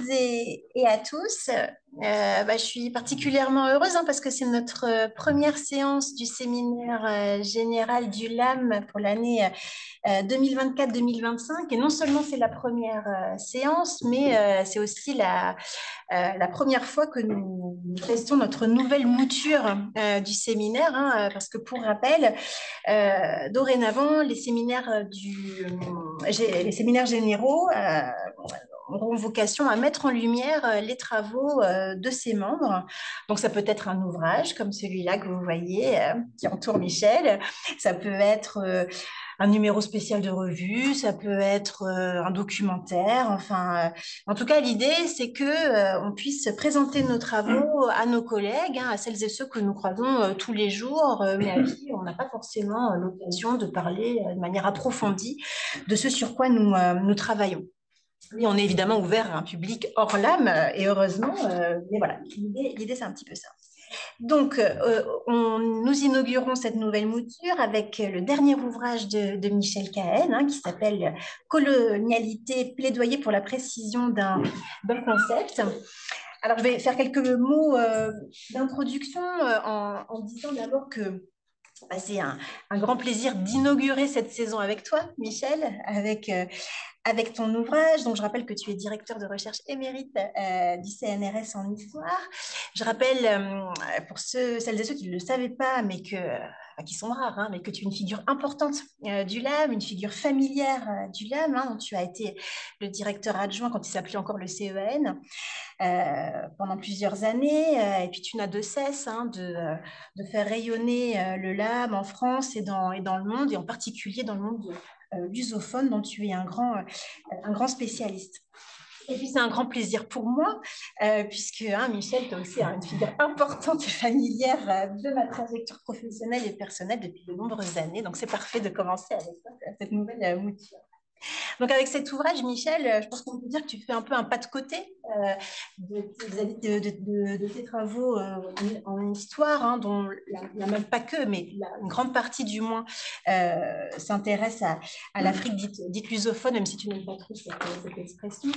et à tous. Je suis particulièrement heureuse parce que c'est notre première séance du séminaire général du LAM pour l'année 2024-2025. Et non seulement c'est la première séance, mais c'est aussi la première fois que nous testons notre nouvelle mouture du séminaire. Parce que pour rappel, dorénavant, les séminaires généraux auront vocation à mettre en lumière les travaux de ses membres. Donc, ça peut être un ouvrage comme celui-là que vous voyez qui entoure Michel. Ça peut être un numéro spécial de revue, ça peut être un documentaire. Enfin, en tout cas, l'idée, c'est que on puisse présenter nos travaux à nos collègues, à celles et ceux que nous croisons tous les jours, mais à qui on n'a pas forcément l'occasion de parler de manière approfondie de ce sur quoi nous travaillons. Et on est évidemment ouvert à un public hors lame, et heureusement, mais voilà, l'idée c'est un petit peu ça. Donc, nous inaugurons cette nouvelle mouture avec le dernier ouvrage de Michel Cahen, qui s'appelle Colonialité, plaidoyer pour la précision d'un concept. Alors, je vais faire quelques mots d'introduction en disant d'abord que c'est un grand plaisir d'inaugurer cette saison avec toi, Michel, avec ton ouvrage. Donc, je rappelle que tu es directeur de recherche émérite du CNRS en histoire. Je rappelle, pour celles et ceux qui ne le savaient pas, mais qui sont rares, mais que tu es une figure importante du LAM, une figure familière du LAM. Donc tu as été le directeur adjoint quand il s'appelait encore le CEN pendant plusieurs années. Et puis, tu n'as de cesse de faire rayonner le LAM en France et dans le monde, et en particulier dans le monde lusophone, dont tu es un grand spécialiste. Et puis, c'est un grand plaisir pour moi, puisque Michel, tu es aussi une figure importante et familière de ma trajectoire professionnelle et personnelle depuis de nombreuses années. Donc, c'est parfait de commencer avec cette nouvelle mouture. Donc, avec cet ouvrage, Michel, je pense qu'on peut dire que tu fais un peu un pas de côté de tes travaux en histoire, dont même pas que, mais une grande partie du moins s'intéresse à l'Afrique dite lusophone, même si tu n'aimes pas trop cette expression.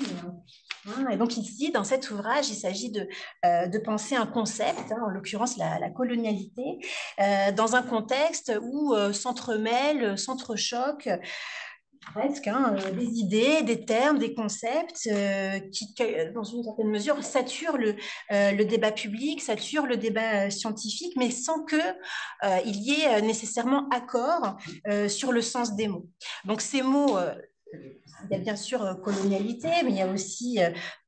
Et donc ici, dans cet ouvrage, il s'agit de penser un concept, en l'occurrence la colonialité, dans un contexte où s'entrechoquent presque des idées, des termes, des concepts qui, dans une certaine mesure, saturent le débat public, saturent le débat scientifique, mais sans que il y ait nécessairement accord sur le sens des mots. Donc ces mots, il y a bien sûr colonialité, mais il y a aussi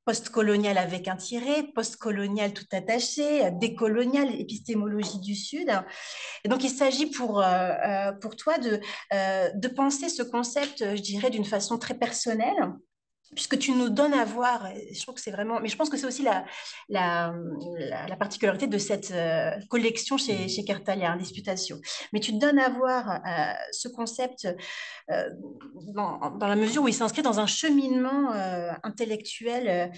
post-colonial avec un tiret, post-colonial tout attaché, décolonial, épistémologie du Sud. Et donc, il s'agit pour toi de penser ce concept, je dirais, d'une façon très personnelle, puisque tu nous donnes à voir, et je trouve que c'est vraiment, mais je pense que c'est aussi la particularité de cette collection chez Cartalia, Disputatio. Mais tu te donnes à voir ce concept euh, dans la mesure où il s'inscrit dans un cheminement intellectuel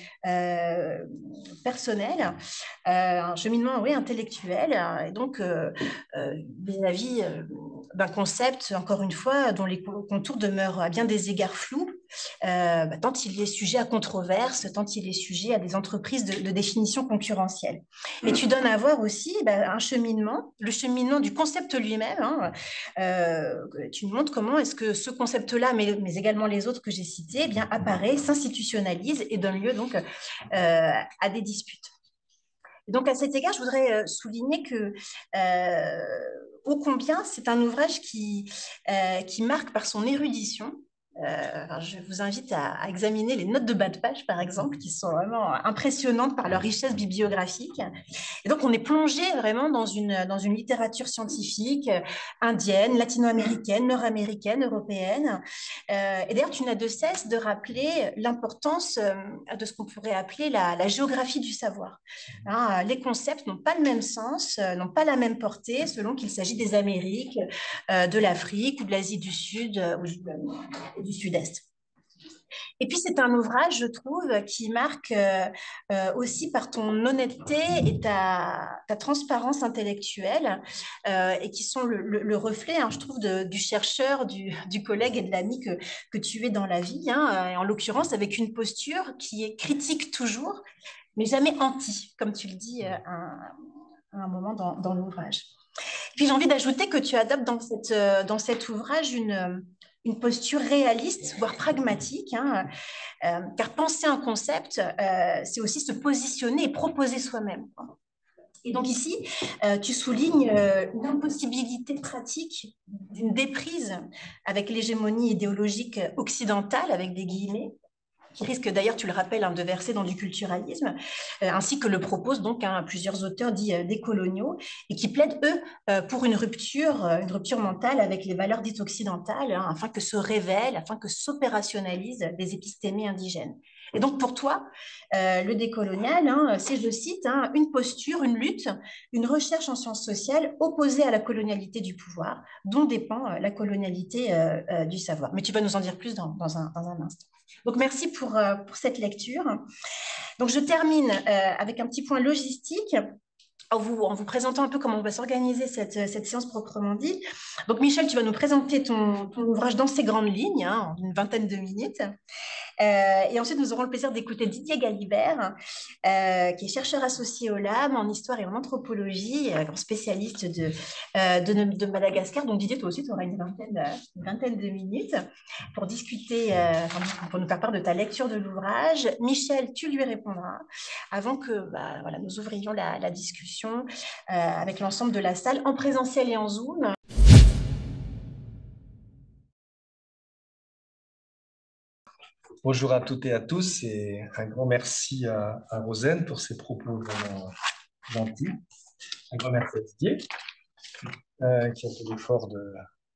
personnel, un cheminement, oui, intellectuel, et donc vis-à-vis d'un concept, encore une fois, dont les contours demeurent à bien des égards flous, tant il est sujet à controverse, tant il est sujet à des entreprises de définition concurrentielle. Et tu donnes à voir aussi un cheminement, le cheminement du concept lui-même. Tu nous montres comment est-ce que ce concept-là, mais également les autres que j'ai cités, apparaît, s'institutionnalise et donne lieu donc à des disputes. Donc, à cet égard, je voudrais souligner que, ô combien, c'est un ouvrage qui marque par son érudition. Je vous invite à examiner les notes de bas de page, par exemple, qui sont vraiment impressionnantes par leur richesse bibliographique. Et donc, on est plongé vraiment dans une littérature scientifique indienne, latino-américaine, nord-américaine, européenne. Et d'ailleurs, tu n'as de cesse de rappeler l'importance de ce qu'on pourrait appeler la géographie du savoir. Les concepts n'ont pas le même sens, n'ont pas la même portée selon qu'il s'agit des Amériques, de l'Afrique ou de l'Asie du Sud ou du Sud-Est. Et puis, c'est un ouvrage, je trouve, qui marque aussi par ton honnêteté et ta transparence intellectuelle et qui sont le reflet, hein, je trouve, du chercheur, du collègue et de l'ami que tu es dans la vie, hein, et en l'occurrence avec une posture qui est critique toujours, mais jamais anti, comme tu le dis à un moment dans l'ouvrage. Puis j'ai envie d'ajouter que tu adoptes dans cet ouvrage une posture réaliste, voire pragmatique, hein, car penser un concept, c'est aussi se positionner et proposer soi-même. Et donc ici, tu soulignes l'impossibilité pratique d'une déprise avec l'hégémonie idéologique occidentale, avec des guillemets, qui risque d'ailleurs, tu le rappelles, hein, de verser dans du culturalisme, ainsi que le proposent donc hein, plusieurs auteurs dits décoloniaux, et qui plaident, eux, pour une rupture mentale avec les valeurs dites occidentales, hein, afin que se révèlent, afin que s'opérationnalisent des épistémés indigènes. Et donc pour toi, le décolonial, hein, c'est, je cite, hein, une posture, une lutte, une recherche en sciences sociales opposée à la colonialité du pouvoir, dont dépend la colonialité du savoir. Mais tu vas nous en dire plus dans un instant. Donc, merci pour cette lecture. Donc, je termine avec un petit point logistique en vous présentant un peu comment on va s'organiser cette séance proprement dit. Donc, Michel, tu vas nous présenter ton ouvrage dans ses grandes lignes, hein, en une vingtaine de minutes. Et ensuite, nous aurons le plaisir d'écouter Didier Galibert, qui est chercheur associé au LAM en histoire et en anthropologie, grand spécialiste de Madagascar. Donc, Didier, toi aussi, tu auras une vingtaine de minutes pour discuter, pour nous faire part de ta lecture de l'ouvrage. Michel, tu lui répondras avant que voilà, nous ouvrions la discussion avec l'ensemble de la salle en présentiel et en Zoom. Bonjour à toutes et à tous et un grand merci à Rosane pour ses propos vraiment gentils. Un grand merci à Didier qui a fait l'effort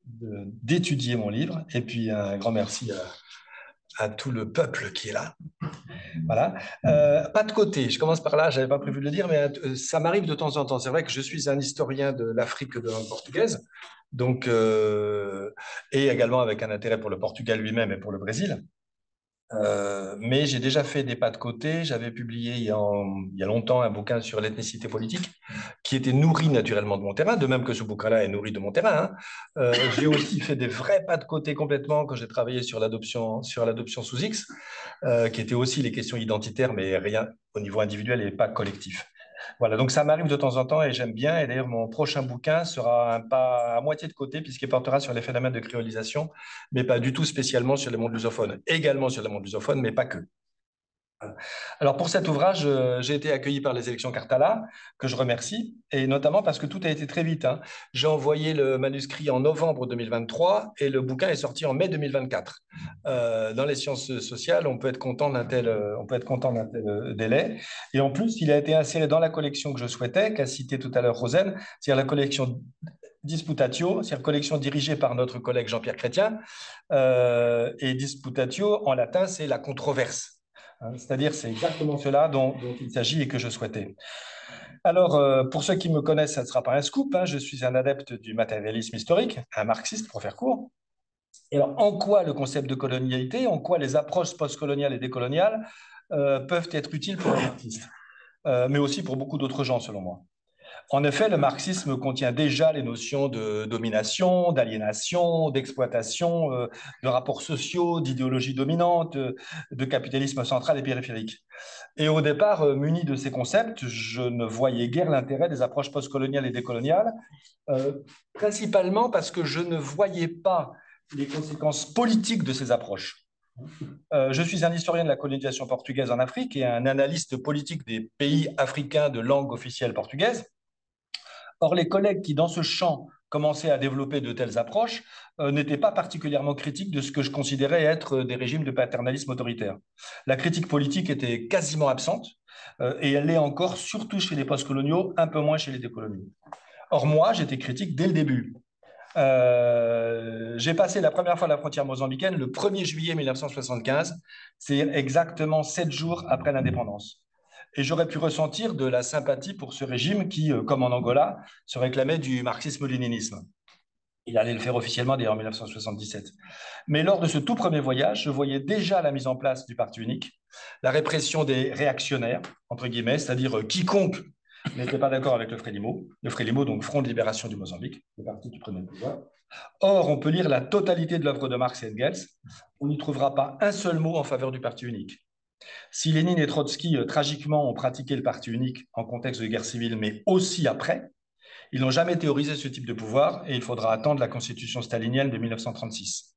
d'étudier mon livre et puis un grand merci à tout le peuple qui est là. Voilà. Pas de côté, je commence par là, je n'avais pas prévu de le dire, mais ça m'arrive de temps en temps. C'est vrai que je suis un historien de l'Afrique de langue portugaise, donc, et également avec un intérêt pour le Portugal lui-même et pour le Brésil. Mais j'ai déjà fait des pas de côté. J'avais publié il y a longtemps un bouquin sur l'ethnicité politique qui était nourri naturellement de mon terrain, de même que ce bouquin-là est nourri de mon terrain. Hein. J'ai aussi fait des vrais pas de côté complètement quand j'ai travaillé sur l'adoption sous X, qui était aussi les questions identitaires, mais rien au niveau individuel et pas collectif. Voilà, donc ça m'arrive de temps en temps et j'aime bien. Et d'ailleurs, mon prochain bouquin sera un pas à moitié de côté puisqu'il portera sur les phénomènes de créolisation, mais pas du tout spécialement sur les mondes lusophones. Également sur les mondes lusophones, mais pas que. Alors pour cet ouvrage, j'ai été accueilli par les élections Cartala, que je remercie, et notamment parce que tout a été très vite. Hein. J'ai envoyé le manuscrit en novembre 2023 et le bouquin est sorti en mai 2024. Dans les sciences sociales, on peut être content d'un tel, délai. Et en plus, il a été inséré dans la collection que je souhaitais, qu'a cité tout à l'heure Rosane, c'est-à-dire la collection Disputatio, c'est-à-dire collection dirigée par notre collègue Jean-Pierre Chrétien. Et Disputatio, en latin, c'est la controverse. C'est-à-dire, c'est exactement cela dont il s'agit et que je souhaitais. Alors, pour ceux qui me connaissent, ça ne sera pas un scoop. Hein, je suis un adepte du matérialisme historique, un marxiste pour faire court. Et alors, en quoi le concept de colonialité, en quoi les approches postcoloniales et décoloniales peuvent être utiles pour un artiste, mais aussi pour beaucoup d'autres gens, selon moi. En effet, le marxisme contient déjà les notions de domination, d'aliénation, d'exploitation, de rapports sociaux, d'idéologie dominante, de capitalisme central et périphérique. Et au départ, muni de ces concepts, je ne voyais guère l'intérêt des approches postcoloniales et décoloniales, principalement parce que je ne voyais pas les conséquences politiques de ces approches. Je suis un historien de la colonisation portugaise en Afrique et un analyste politique des pays africains de langue officielle portugaise. Or, les collègues qui, dans ce champ, commençaient à développer de telles approches n'étaient pas particulièrement critiques de ce que je considérais être des régimes de paternalisme autoritaire. La critique politique était quasiment absente et elle l'est encore, surtout chez les postcoloniaux, un peu moins chez les décoloniaux. Or, moi, j'étais critique dès le début. J'ai passé la première fois la frontière mozambicaine le 1er juillet 1975, c'est exactement 7 jours après l'indépendance. Et j'aurais pu ressentir de la sympathie pour ce régime qui, comme en Angola, se réclamait du marxisme-léninisme. Il allait le faire officiellement d'ailleurs en 1977. Mais lors de ce tout premier voyage, je voyais déjà la mise en place du parti unique, la répression des réactionnaires, entre guillemets, c'est-à-dire quiconque n'était pas d'accord avec le Frélimo, donc Front de libération du Mozambique, le parti qui prenait le pouvoir. Or, on peut lire la totalité de l'œuvre de Marx et Engels, on n'y trouvera pas un seul mot en faveur du parti unique. Si Lénine et Trotsky, tragiquement, ont pratiqué le parti unique en contexte de guerre civile, mais aussi après, ils n'ont jamais théorisé ce type de pouvoir et il faudra attendre la constitution stalinienne de 1936.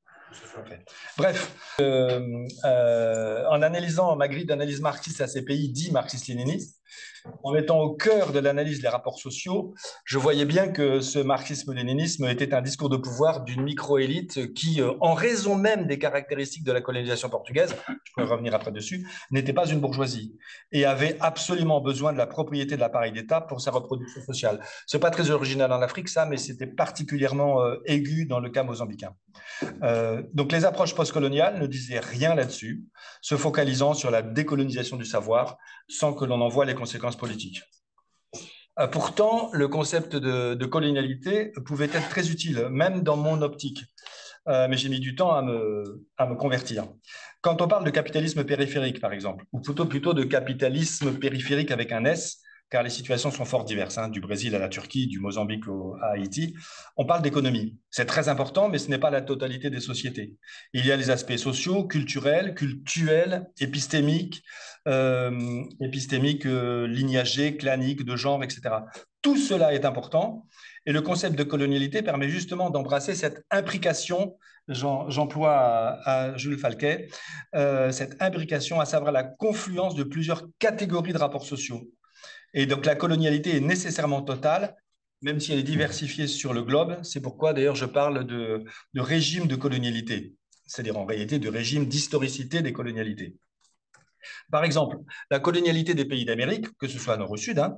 Bref, en analysant ma grille d'analyse marxiste à ces pays dits marxistes-léninistes, en mettant au cœur de l'analyse les rapports sociaux, je voyais bien que ce marxisme-léninisme était un discours de pouvoir d'une micro-élite qui, en raison même des caractéristiques de la colonisation portugaise, je pourrais revenir après dessus, n'était pas une bourgeoisie et avait absolument besoin de la propriété de l'appareil d'État pour sa reproduction sociale. Ce n'est pas très original en Afrique, ça, mais c'était particulièrement aigu dans le cas mozambicain. Donc les approches postcoloniales ne disaient rien là-dessus, se focalisant sur la décolonisation du savoir sans que l'on en voie les conséquences politiques. Pourtant, le concept de colonialité pouvait être très utile, même dans mon optique. Mais j'ai mis du temps à me convertir. Quand on parle de capitalisme périphérique, par exemple, ou plutôt de capitalisme périphérique avec un S, car les situations sont fort diverses, hein, du Brésil à la Turquie, du Mozambique à Haïti, on parle d'économie. C'est très important, mais ce n'est pas la totalité des sociétés. Il y a les aspects sociaux, culturels, épistémiques, lignagés, claniques, de genre, etc. Tout cela est important. Et le concept de colonialité permet justement d'embrasser cette imbrication, j'emploie à Jules Falquet, cette imbrication, à savoir la confluence de plusieurs catégories de rapports sociaux. Et donc la colonialité est nécessairement totale, même si elle est diversifiée sur le globe. C'est pourquoi d'ailleurs je parle de régime de colonialité, c'est-à-dire en réalité de régime d'historicité des colonialités. Par exemple, la colonialité des pays d'Amérique, que ce soit nord ou sud, hein,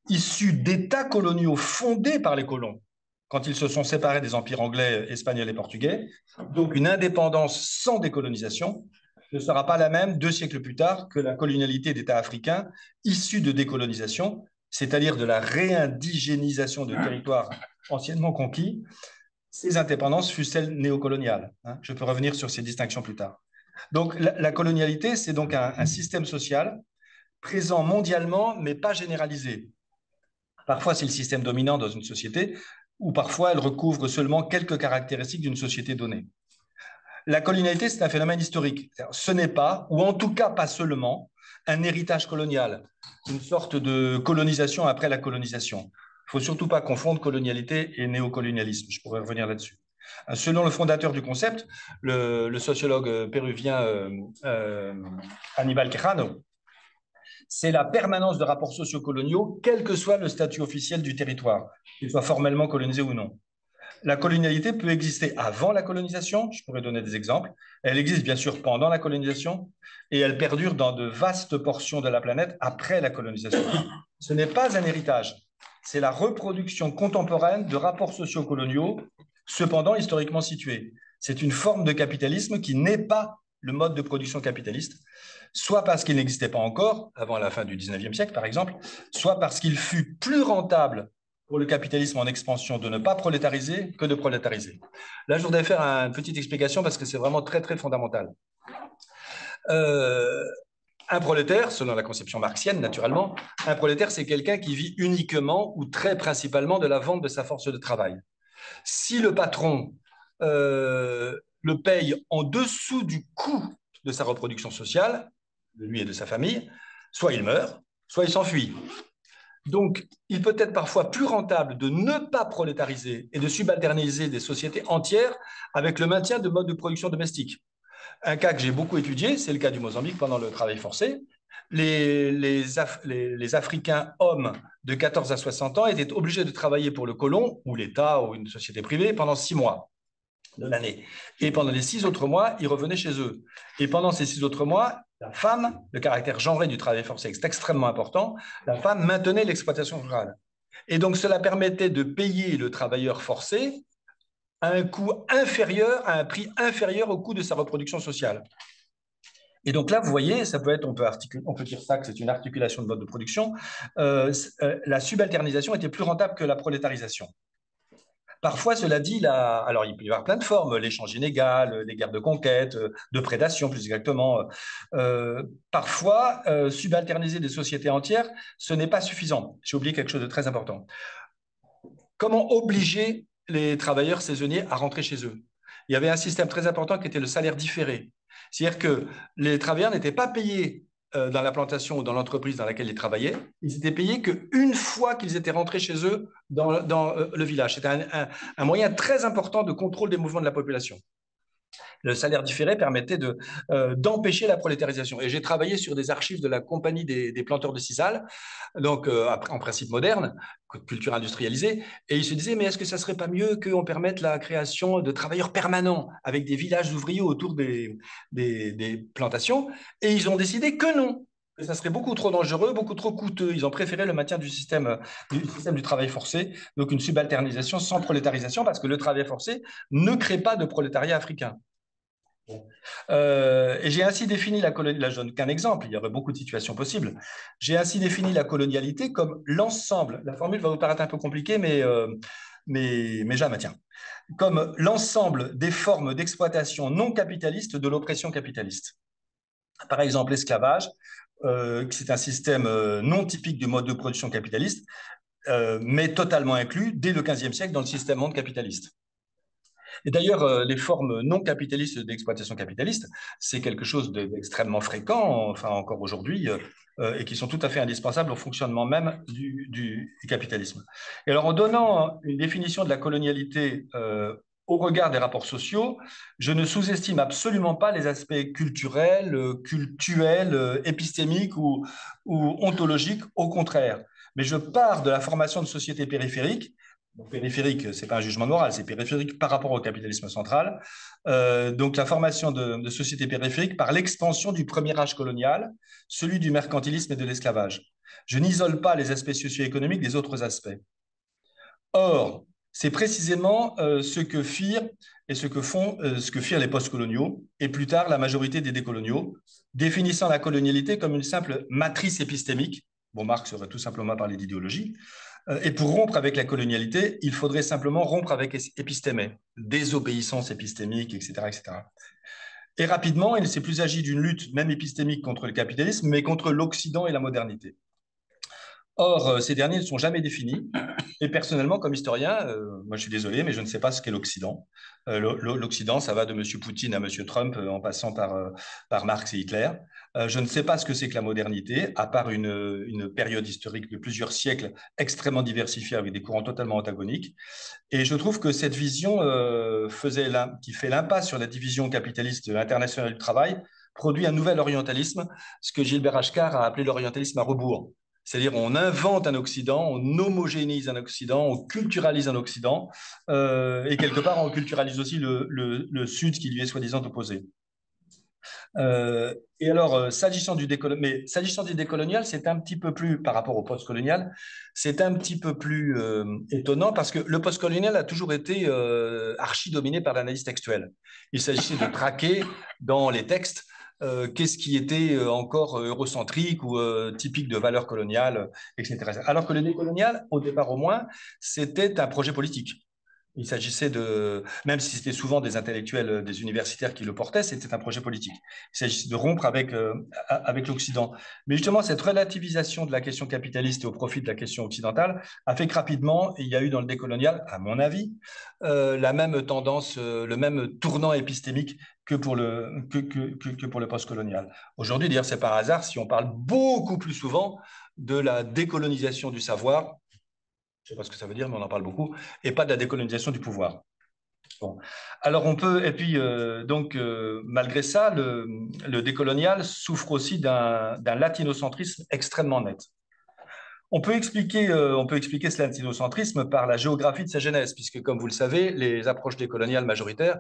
issue d'États coloniaux fondés par les colons, quand ils se sont séparés des empires anglais, espagnols et portugais. Donc une indépendance sans décolonisation ne sera pas la même 2 siècles plus tard que la colonialité d'États africains issus de décolonisation, c'est-à-dire de la réindigénisation de territoires anciennement conquis. Ces indépendances fussent-elles néocoloniales, hein. Je peux revenir sur ces distinctions plus tard. Donc la colonialité, c'est donc un système social présent mondialement, mais pas généralisé. Parfois, c'est le système dominant dans une société, ou parfois, elle recouvre seulement quelques caractéristiques d'une société donnée. La colonialité, c'est un phénomène historique. Ce n'est pas, ou en tout cas pas seulement, un héritage colonial, une sorte de colonisation après la colonisation. Il ne faut surtout pas confondre colonialité et néocolonialisme. Je pourrais revenir là-dessus. Selon le fondateur du concept, le sociologue péruvien Aníbal Quijano, c'est la permanence de rapports sociocoloniaux, quel que soit le statut officiel du territoire, qu'il soit formellement colonisé ou non. La colonialité peut exister avant la colonisation, je pourrais donner des exemples. Elle existe bien sûr pendant la colonisation et elle perdure dans de vastes portions de la planète après la colonisation. Ce n'est pas un héritage, c'est la reproduction contemporaine de rapports sociocoloniaux, cependant historiquement situés. C'est une forme de capitalisme qui n'est pas le mode de production capitaliste, soit parce qu'il n'existait pas encore, avant la fin du 19e siècle par exemple, soit parce qu'il fut plus rentable pour le capitalisme en expansion de ne pas prolétariser que de prolétariser. Là, je voudrais faire une petite explication parce que c'est vraiment très, très fondamental. Un prolétaire, selon la conception marxienne, naturellement, un prolétaire, c'est quelqu'un qui vit uniquement ou très principalement de la vente de sa force de travail. Si le patron le paye en dessous du coût de sa reproduction sociale, de lui et de sa famille, soit il meurt, soit il s'enfuit. Donc, il peut être parfois plus rentable de ne pas prolétariser et de subalterniser des sociétés entières avec le maintien de modes de production domestique. Un cas que j'ai beaucoup étudié, c'est le cas du Mozambique pendant le travail forcé. Les Africains hommes de 14 à 60 ans étaient obligés de travailler pour le colon ou l'État ou une société privée pendant 6 mois de l'année. Et pendant les 6 autres mois, ils revenaient chez eux. Et pendant ces 6 autres mois, la femme, le caractère genré du travail forcé est extrêmement important, la femme maintenait l'exploitation rurale. Et donc, cela permettait de payer le travailleur forcé à un coût inférieur, à un prix inférieur au coût de sa reproduction sociale. Et donc là, vous voyez, ça peut être, on peut dire ça que c'est une articulation de mode de production. La subalternisation était plus rentable que la prolétarisation. Parfois, cela dit, alors il peut y avoir plein de formes, l'échange inégal, les guerres de conquête, de prédation plus exactement. Parfois, subalterniser des sociétés entières, ce n'est pas suffisant. J'ai oublié quelque chose de très important. Comment obliger les travailleurs saisonniers à rentrer chez eux? Il y avait un système très important qui était le salaire différé. C'est-à-dire que les travailleurs n'étaient pas payés dans la plantation ou dans l'entreprise dans laquelle ils travaillaient. Ils étaient payés qu'une fois qu'ils étaient rentrés chez eux dans le village. C'était un moyen très important de contrôle des mouvements de la population. Le salaire différé permettait d'empêcher la prolétarisation. Et j'ai travaillé sur des archives de la compagnie des planteurs de Sisal, donc en principe moderne, culture industrialisée, et ils se disaient, mais est-ce que ça serait pas mieux qu'on permette la création de travailleurs permanents avec des villages ouvriers autour des plantations? Et ils ont décidé que non, que ça serait beaucoup trop dangereux, beaucoup trop coûteux. Ils ont préféré le maintien du système du travail forcé, donc une subalternisation sans prolétarisation, parce que le travail forcé ne crée pas de prolétariat africain. Et j'ai ainsi défini la colonialité, là je donne qu'un exemple, il y aurait beaucoup de situations possibles. J'ai ainsi défini la colonialité comme l'ensemble, la formule va vous paraître un peu compliquée, mais jamais, tiens, comme l'ensemble des formes d'exploitation non capitaliste de l'oppression capitaliste. Par exemple, l'esclavage, c'est un système non typique du mode de production capitaliste, mais totalement inclus dès le XVe siècle dans le système monde capitaliste. Et d'ailleurs, les formes non capitalistes d'exploitation capitaliste, c'est quelque chose d'extrêmement fréquent, enfin encore aujourd'hui, et qui sont tout à fait indispensables au fonctionnement même du capitalisme. Et alors, en donnant une définition de la colonialité au regard des rapports sociaux, je ne sous-estime absolument pas les aspects culturels, cultuels, épistémiques ou ontologiques, au contraire. Mais je pars de la formation de sociétés périphériques. Donc, périphérique, ce n'est pas un jugement moral, c'est périphérique par rapport au capitalisme central. Donc, la formation de sociétés périphériques par l'expansion du premier âge colonial, celui du mercantilisme et de l'esclavage. Je n'isole pas les aspects socio-économiques des autres aspects. Or, c'est précisément ce que firent et ce que firent les postcoloniaux et plus tard la majorité des décoloniaux, définissant la colonialité comme une simple matrice épistémique. Bon, Marx aurait tout simplement parlé d'idéologie. Et pour rompre avec la colonialité, il faudrait simplement rompre avec épistémé, désobéissance épistémique, etc., etc. Et rapidement, il ne s'est plus agi d'une lutte même épistémique contre le capitalisme, mais contre l'Occident et la modernité. Or, ces derniers ne sont jamais définis. Et personnellement, comme historien, moi je suis désolé, mais je ne sais pas ce qu'est l'Occident. L'Occident, ça va de M. Poutine à M. Trump, en passant par Marx et Hitler. Je ne sais pas ce que c'est que la modernité, à part une période historique de plusieurs siècles extrêmement diversifiée avec des courants totalement antagoniques. Et je trouve que cette vision qui fait l'impasse sur la division capitaliste internationale du travail produit un nouvel orientalisme, ce que Gilbert Achcar a appelé l'orientalisme à rebours. C'est-à-dire on invente un Occident, on homogénéise un Occident, on culturalise un Occident, et quelque part on culturalise aussi le Sud qui lui est soi-disant opposé. Et alors, s'agissant du décolonial, c'est un petit peu plus, par rapport au postcolonial, c'est un petit peu plus étonnant parce que le postcolonial a toujours été archi-dominé par l'analyse textuelle. Il s'agissait de traquer dans les textes qu'est-ce qui était encore eurocentrique ou typique de valeurs coloniales, etc. Alors que le décolonial, au départ au moins, c'était un projet politique. Il s'agissait même si c'était souvent des intellectuels, des universitaires qui le portaient, c'était un projet politique. Il s'agissait de rompre avec l'Occident. Mais justement, cette relativisation de la question capitaliste et au profit de la question occidentale a fait que rapidement, il y a eu dans le décolonial, à mon avis, la même tendance, le même tournant épistémique que pour le postcolonial. Aujourd'hui, d'ailleurs, c'est par hasard si on parle beaucoup plus souvent de la décolonisation du savoir. Je ne sais pas ce que ça veut dire, mais on en parle beaucoup, et pas de la décolonisation du pouvoir. Bon. Alors on peut, et puis malgré ça, le décolonial souffre aussi d'un latinocentrisme extrêmement net. On peut expliquer ce latinocentrisme par la géographie de sa genèse, puisque, comme vous le savez, les approches décoloniales majoritaires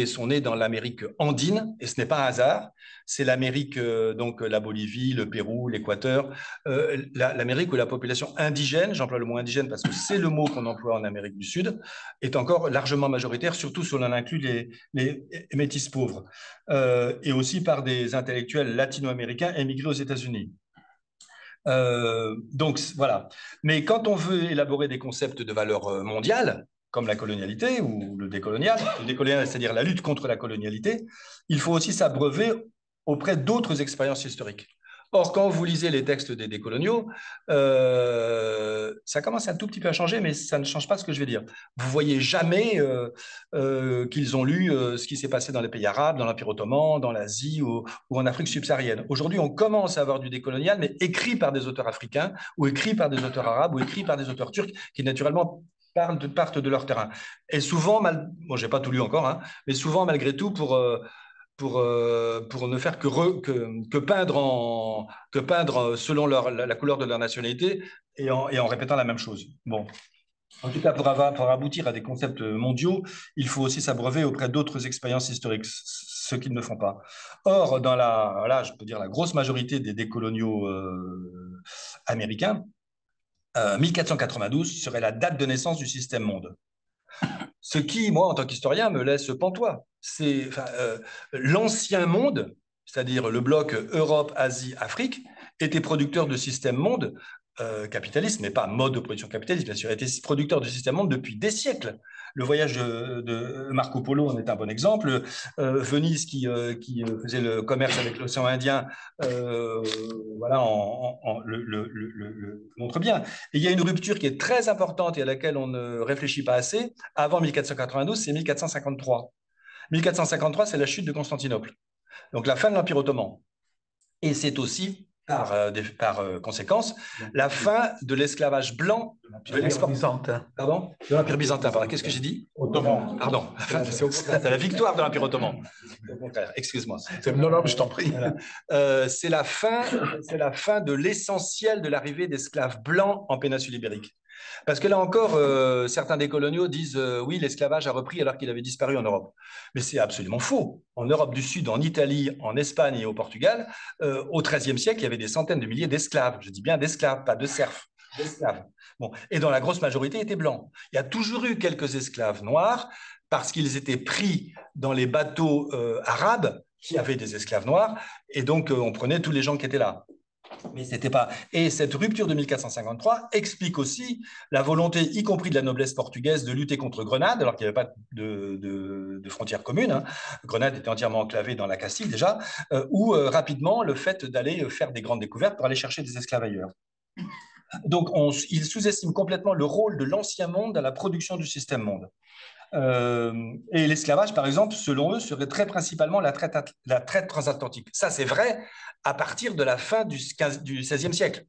sont nées dans l'Amérique andine, et ce n'est pas un hasard. C'est l'Amérique, donc la Bolivie, le Pérou, l'Équateur, l'Amérique où la population indigène, j'emploie le mot indigène parce que c'est le mot qu'on emploie en Amérique du Sud, est encore largement majoritaire, surtout si on en inclut les métis pauvres, et aussi par des intellectuels latino-américains émigrés aux États-Unis. Donc voilà. Mais quand on veut élaborer des concepts de valeur mondiale, comme la colonialité ou le décolonial, c'est-à-dire la lutte contre la colonialité, il faut aussi s'abreuver auprès d'autres expériences historiques. Or, quand vous lisez les textes des décoloniaux, ça commence un tout petit peu à changer, mais ça ne change pas ce que je vais dire. Vous voyez jamais qu'ils ont lu ce qui s'est passé dans les pays arabes, dans l'Empire ottoman, dans l'Asie ou en Afrique subsaharienne. Aujourd'hui, on commence à avoir du décolonial, mais écrit par des auteurs africains, ou écrit par des auteurs arabes, ou écrit par des auteurs turcs, qui naturellement partent de leur terrain. Et souvent, bon, j'ai pas tout lu encore, hein, mais souvent, malgré tout, pour ne faire que peindre selon la couleur de leur nationalité et en répétant la même chose. Bon. En tout cas, pour aboutir à des concepts mondiaux, il faut aussi s'abreuver auprès d'autres expériences historiques, ce qu'ils ne font pas. Or, je peux dire la grosse majorité des décoloniaux américains, 1492 serait la date de naissance du système monde. Ce qui, moi, en tant qu'historien, me laisse pantois. C'est l'ancien monde, c'est-à-dire le bloc Europe, Asie, Afrique, était producteur de système monde capitaliste, mais pas mode de production capitaliste, bien sûr, était producteur de système monde depuis des siècles. Le voyage de Marco Polo en est un bon exemple. Venise qui faisait le commerce avec l'océan Indien, voilà, le montre bien. Et il y a une rupture qui est très importante et à laquelle on ne réfléchit pas assez. Avant 1492, c'est 1453. 1453, c'est la chute de Constantinople, donc la fin de l'Empire ottoman. Et c'est aussi, par conséquence, la fin de l'esclavage blanc de l'export byzantin. Pardon? De l'Empire byzantin. Qu'est-ce que j'ai dit? Ottoman. Pardon. C'est la victoire de l'Empire ottoman. Au contraire, excuse-moi. Non, non, je t'en prie. Voilà. C'est la fin de l'essentiel de l'arrivée d'esclaves blancs en péninsule ibérique. Parce que là encore, certains des coloniaux disent oui, l'esclavage a repris alors qu'il avait disparu en Europe. Mais c'est absolument faux. En Europe du Sud, en Italie, en Espagne et au Portugal, au XIIIe siècle, il y avait des centaines de milliers d'esclaves. Je dis bien d'esclaves, pas de serfs. D'esclaves. Bon. Et dont la grosse majorité étaient blancs. Il y a toujours eu quelques esclaves noirs parce qu'ils étaient pris dans les bateaux arabes qui avaient des esclaves noirs. Et donc, on prenait tous les gens qui étaient là. Mais c'était pas. Et cette rupture de 1453 explique aussi la volonté, y compris de la noblesse portugaise, de lutter contre Grenade, alors qu'il n'y avait pas de frontières communes. Hein. Grenade était entièrement enclavée dans la Castille déjà, ou rapidement le fait d'aller faire des grandes découvertes pour aller chercher des esclaves ailleurs. Donc, il sous-estime complètement le rôle de l'ancien monde dans la production du système monde. Et l'esclavage, par exemple, selon eux, serait très principalement la traite transatlantique. Ça, c'est vrai à partir de la fin du XVIe siècle.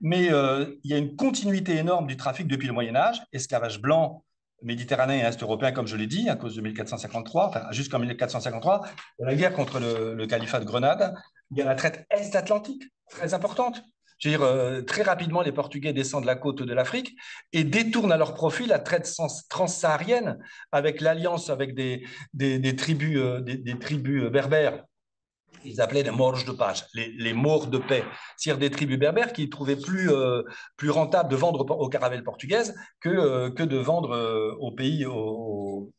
Mais il y a une continuité énorme du trafic depuis le Moyen-Âge, esclavage blanc, méditerranéen et est-européen, comme je l'ai dit, à cause de 1453, enfin, jusqu'en 1453, la guerre contre le califat de Grenade. Il y a la traite est-atlantique, très importante. Je veux dire, très rapidement, les Portugais descendent la côte de l'Afrique et détournent à leur profit la traite transsaharienne avec l'alliance avec des tribus berbères. Ils appelaient les morts de page, les morts de paix, c'est-à-dire des tribus berbères qui trouvaient plus rentable de vendre aux caravelles portugaises que de vendre aux pays, au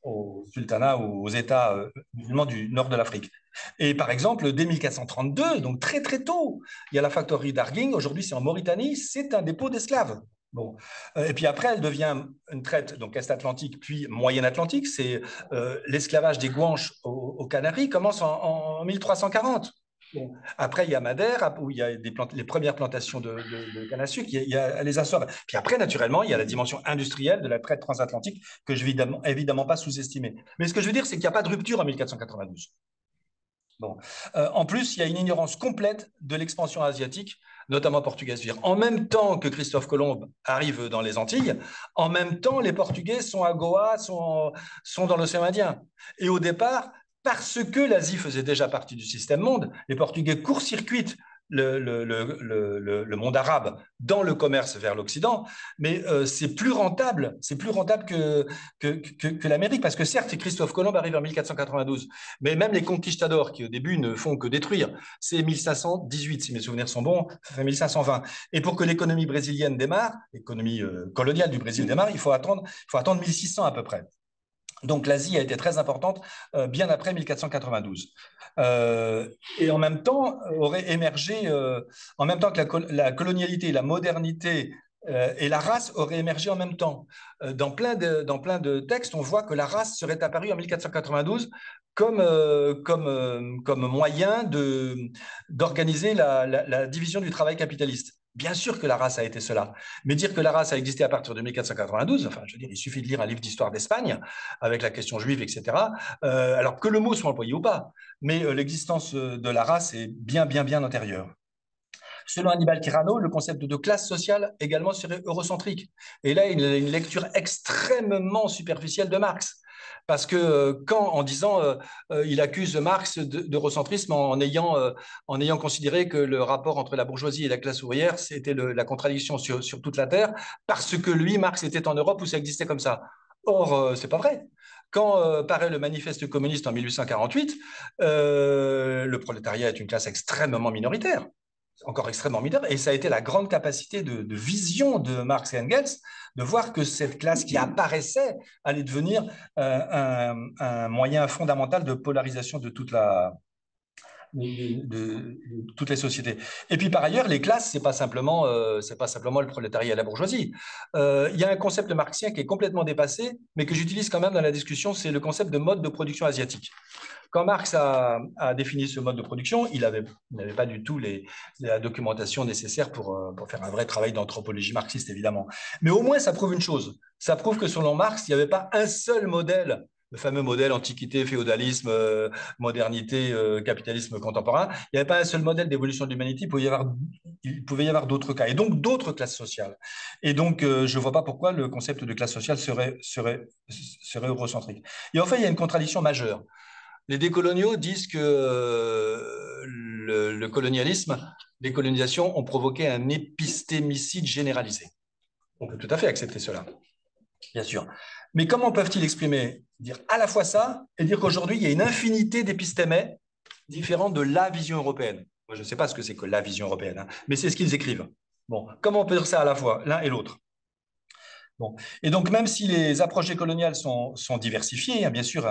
sultanat ou aux États musulmans du nord de l'Afrique. Et par exemple, dès 1432, donc très très tôt, il y a la factorerie d'Arguing, aujourd'hui c'est en Mauritanie, c'est un dépôt d'esclaves. Bon. Et puis après, elle devient une traite donc est-atlantique, puis moyenne-atlantique. C'est l'esclavage des Guanches aux Canaries commence en 1340. Bon. Après, il y a Madère, où il y a les premières plantations de canne à sucre. Il y a les Açores. Puis après, naturellement, il y a la dimension industrielle de la traite transatlantique que je ne vais évidemment pas sous-estimer. Mais ce que je veux dire, c'est qu'il n'y a pas de rupture en 1492. Bon. En plus, il y a une ignorance complète de l'expansion asiatique, notamment portugaise. En même temps que Christophe Colomb arrive dans les Antilles, en même temps, les Portugais sont à Goa, sont dans l'océan Indien. Et au départ, parce que l'Asie faisait déjà partie du système monde, les Portugais court-circuitent le monde arabe dans le commerce vers l'Occident, mais c'est plus rentable que l'Amérique, parce que certes, Christophe Colomb arrive en 1492, mais même les conquistadors qui au début ne font que détruire, c'est 1518, si mes souvenirs sont bons, c'est 1520. Et pour que l'économie brésilienne démarre, l'économie coloniale du Brésil démarre, il faut attendre 1600 à peu près. Donc l'Asie a été très importante bien après 1492. Et en même temps, aurait émergé, en même temps que la colonialité et la modernité Et la race aurait émergé en même temps. Dans plein de textes, on voit que la race serait apparue en 1492 comme moyen d'organiser la division du travail capitaliste. Bien sûr que la race a été cela, mais dire que la race a existé à partir de 1492, enfin, je veux dire, il suffit de lire un livre d'histoire d'Espagne avec la question juive, etc. Alors que le mot soit employé ou pas, mais l'existence de la race est bien, bien, bien antérieure. Selon Annibal Quirano, le concept de classe sociale également serait eurocentrique. Et là, il a une lecture extrêmement superficielle de Marx. Parce que en disant, il accuse Marx d'eurocentrisme en ayant considéré que le rapport entre la bourgeoisie et la classe ouvrière, c'était la contradiction sur toute la Terre, parce que lui, Marx, était en Europe où ça existait comme ça. Or, c'est pas vrai. Quand paraît le manifeste communiste en 1848, le prolétariat est une classe extrêmement minoritaire, encore extrêmement mineure, et ça a été la grande capacité de vision de Marx et Engels, de voir que cette classe qui apparaissait allait devenir un moyen fondamental de polarisation de toutes les sociétés. Et puis par ailleurs, les classes, c'est pas simplement le prolétariat et la bourgeoisie. Il y a un concept marxien qui est complètement dépassé, mais que j'utilise quand même dans la discussion, c'est le concept de mode de production asiatique. Quand Marx a défini ce mode de production, il n'avait pas du tout la documentation nécessaire pour faire un vrai travail d'anthropologie marxiste, évidemment. Mais au moins, ça prouve une chose. Ça prouve que selon Marx, il n'y avait pas un seul modèle, le fameux modèle antiquité, féodalisme, modernité, capitalisme contemporain. Il n'y avait pas un seul modèle d'évolution de l'humanité. Il pouvait y avoir d'autres cas, et donc d'autres classes sociales. Et donc, je ne vois pas pourquoi le concept de classe sociale serait eurocentrique. Et enfin, il y a une contradiction majeure. Les décoloniaux disent que le colonialisme, les colonisations ont provoqué un épistémicide généralisé. On peut tout à fait accepter cela, bien sûr. Mais comment peuvent-ils exprimer, dire à la fois ça et dire qu'aujourd'hui, il y a une infinité d'épistémés différents de la vision européenne? Moi, je ne sais pas ce que c'est que la vision européenne, hein, mais c'est ce qu'ils écrivent. Bon, comment on peut dire ça à la fois, l'un et l'autre? Bon. Et donc, même si les approches décoloniales sont diversifiées, hein, bien sûr,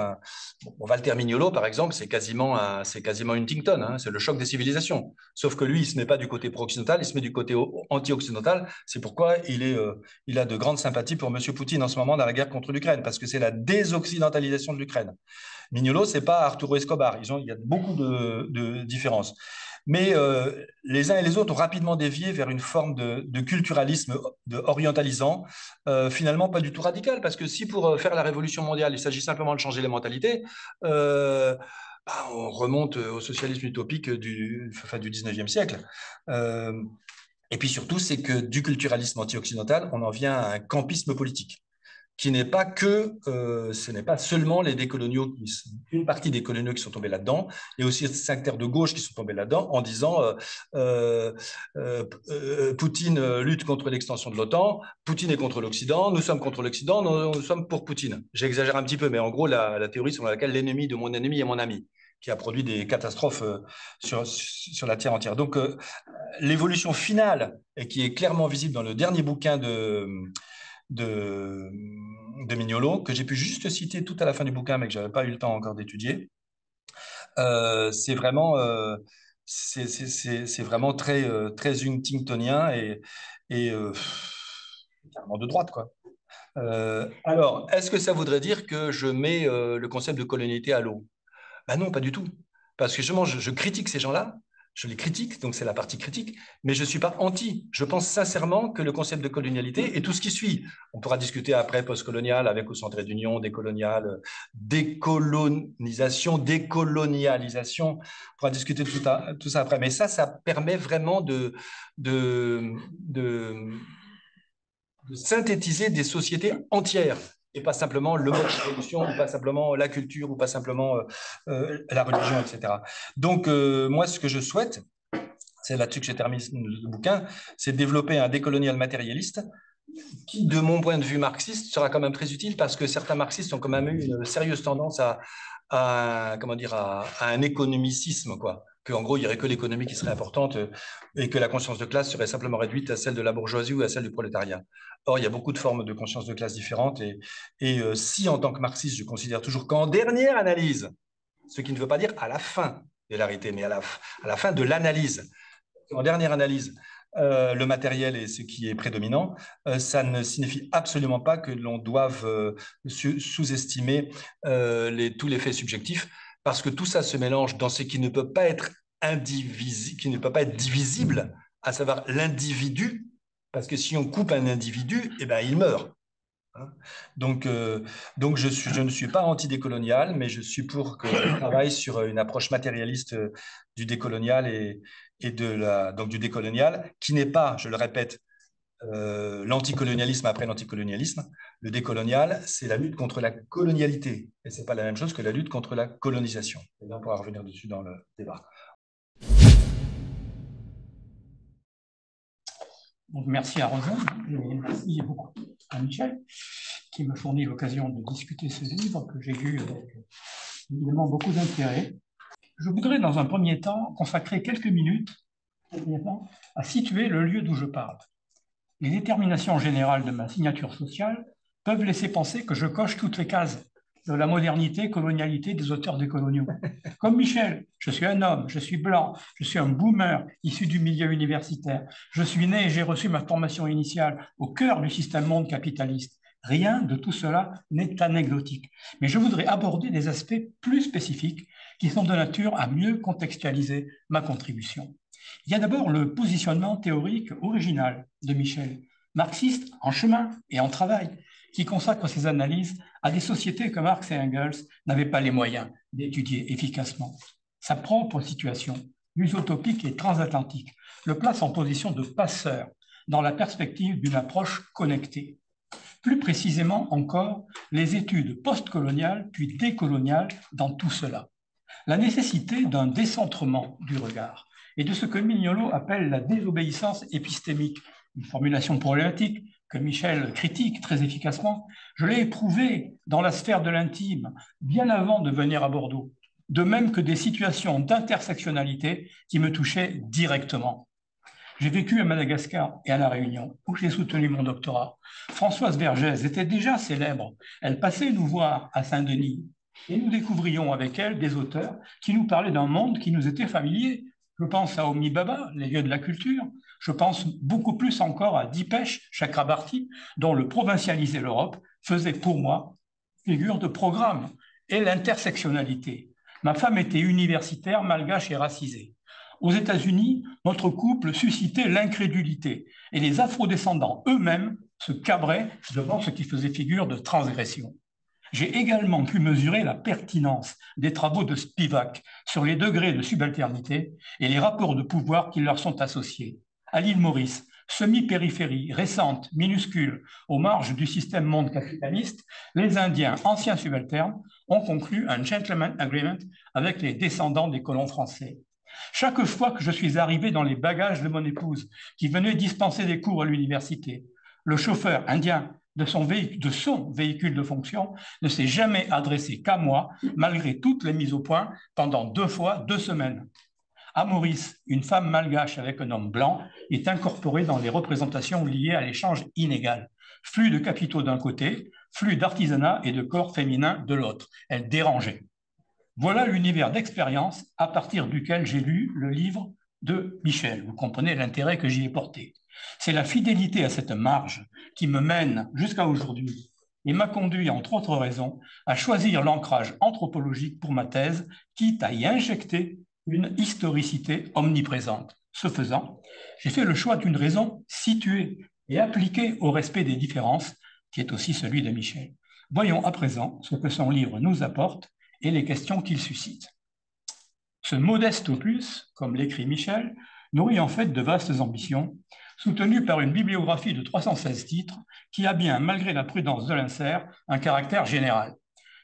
Walter Mignolo, par exemple, c'est quasiment Huntington, hein, c'est le choc des civilisations. Sauf que lui, il ne se met pas du côté pro-occidental, il se met du côté anti-occidental. C'est pourquoi il a de grandes sympathies pour M. Poutine en ce moment dans la guerre contre l'Ukraine, parce que c'est la désoccidentalisation de l'Ukraine. Mignolo, c'est pas Arturo Escobar. Il y a beaucoup de différences. Mais les uns et les autres ont rapidement dévié vers une forme de culturalisme orientalisant, finalement pas du tout radical, parce que si pour faire la révolution mondiale, il s'agit simplement de changer les mentalités, on remonte au socialisme utopique du 19e siècle. Et puis surtout, c'est que du culturalisme anti-occidental, on en vient à un campisme politique qui n'est pas ce n'est pas seulement une partie des coloniaux qui sont tombés là-dedans, il y a aussi certains acteurs de gauche qui sont tombés là-dedans en disant Poutine lutte contre l'extension de l'OTAN, Poutine est contre l'Occident, nous sommes contre l'Occident, nous sommes pour Poutine. J'exagère un petit peu, mais en gros, la théorie selon laquelle l'ennemi de mon ennemi est mon ami, qui a produit des catastrophes sur la Terre entière. Donc, l'évolution finale, et qui est clairement visible dans le dernier bouquin de Mignolo, que j'ai pu juste citer tout à la fin du bouquin, mais que je n'avais pas eu le temps encore d'étudier. C'est vraiment, c'est vraiment très huntingtonien et carrément de droite, quoi. Alors, est-ce que ça voudrait dire que je mets le concept de colonialité à l'eau? Ben non, pas du tout. Parce que justement, je critique ces gens-là, je les critique, donc c'est la partie critique, mais je ne suis pas anti. Je pense sincèrement que le concept de colonialité et tout ce qui suit, on pourra discuter après postcolonial avec ou sans trait d'union, décolonial, décolonisation, décolonialisation, on pourra discuter de tout ça après. Mais ça permet vraiment de, de synthétiser des sociétés entières et pas simplement le mode de production, ou pas simplement la culture, ou pas simplement la religion, etc. Donc, moi, ce que je souhaite, c'est là-dessus que j'ai terminé le bouquin, c'est de développer un décolonial matérialiste qui, de mon point de vue marxiste, sera quand même très utile parce que certains marxistes ont quand même eu une sérieuse tendance comment dire, à un économicisme, quoi. Qu'en gros, il n'y aurait que l'économie qui serait importante et que la conscience de classe serait simplement réduite à celle de la bourgeoisie ou à celle du prolétariat. Or, il y a beaucoup de formes de conscience de classe différentes et si, en tant que marxiste, je considère toujours qu'en dernière analyse, ce qui ne veut pas dire à la fin de l'arité, mais à la fin de l'analyse, en dernière analyse, le matériel est ce qui est prédominant, ça ne signifie absolument pas que l'on doive sous-estimer tous les faits subjectifs, parce que tout ça se mélange dans ce qui ne peut pas être qui ne peut pas être divisible, à savoir l'individu, parce que si on coupe un individu, eh ben, il meurt. Hein. Donc, je ne suis pas anti-décolonial, mais je suis pour qu'on travaille sur une approche matérialiste du décolonial donc du décolonial, qui n'est pas, je le répète, l'anticolonialisme après l'anticolonialisme. Le décolonial, c'est la lutte contre la colonialité, et c'est pas la même chose que la lutte contre la colonisation. Et là, on pourra revenir dessus dans le débat. Donc, merci à Rosanne et merci beaucoup à Michel qui me fournit l'occasion de discuter ce livre que j'ai lu avec évidemment beaucoup d'intérêt. Je voudrais dans un premier temps consacrer quelques minutes à situer le lieu d'où je parle. Les déterminations générales de ma signature sociale peuvent laisser penser que je coche toutes les cases de la modernité, colonialité des auteurs décoloniaux. Comme Michel, je suis un homme, je suis blanc, je suis un boomer issu du milieu universitaire. Je suis né et j'ai reçu ma formation initiale au cœur du système monde capitaliste. Rien de tout cela n'est anecdotique. Mais je voudrais aborder des aspects plus spécifiques qui sont de nature à mieux contextualiser ma contribution. Il y a d'abord le positionnement théorique original de Michel, marxiste en chemin et en travail, qui consacre ses analyses à des sociétés que Marx et Engels n'avaient pas les moyens d'étudier efficacement. Sa propre situation, utopique et transatlantique, le place en position de passeur dans la perspective d'une approche connectée. Plus précisément encore, les études postcoloniales puis décoloniales dans tout cela. La nécessité d'un décentrement du regard et de ce que Mignolo appelle la désobéissance épistémique, une formulation problématique que Michel critique très efficacement. Je l'ai éprouvé dans la sphère de l'intime bien avant de venir à Bordeaux, de même que des situations d'intersectionnalité qui me touchaient directement. J'ai vécu à Madagascar et à La Réunion, où j'ai soutenu mon doctorat. Françoise Vergès était déjà célèbre. Elle passait nous voir à Saint-Denis et nous découvrions avec elle des auteurs qui nous parlaient d'un monde qui nous était familier. Je pense à Homi Bhabha, les lieux de la culture. Je pense beaucoup plus encore à Dipesh Chakrabarty, dont le provincialiser l'Europe faisait pour moi figure de programme, et l'intersectionnalité. Ma femme était universitaire, malgache et racisée. Aux États-Unis, notre couple suscitait l'incrédulité et les afrodescendants eux-mêmes se cabraient devant ce qui faisait figure de transgression. J'ai également pu mesurer la pertinence des travaux de Spivak sur les degrés de subalternité et les rapports de pouvoir qui leur sont associés. À l'île Maurice, semi-périphérie récente, minuscule, aux marges du système monde capitaliste, les Indiens, anciens subalternes, ont conclu un gentleman agreement avec les descendants des colons français. Chaque fois que je suis arrivé dans les bagages de mon épouse, qui venait dispenser des cours à l'université, le chauffeur indien de son véhicule de fonction ne s'est jamais adressé qu'à moi, malgré toutes les mises au point, pendant 2 fois 2 semaines. À Maurice, une femme malgache avec un homme blanc est incorporée dans les représentations liées à l'échange inégal. Flux de capitaux d'un côté, flux d'artisanat et de corps féminins de l'autre. Elle dérangeait. Voilà l'univers d'expérience à partir duquel j'ai lu le livre de Michel. Vous comprenez l'intérêt que j'y ai porté. C'est la fidélité à cette marge qui me mène jusqu'à aujourd'hui et m'a conduit, entre autres raisons, à choisir l'ancrage anthropologique pour ma thèse, quitte à y injecter une historicité omniprésente. Ce faisant, j'ai fait le choix d'une raison située et appliquée au respect des différences, qui est aussi celui de Michel. Voyons à présent ce que son livre nous apporte et les questions qu'il suscite. Ce modeste opus, comme l'écrit Michel, nourrit en fait de vastes ambitions, soutenu par une bibliographie de 316 titres qui a bien, malgré la prudence de l'insert, un caractère général.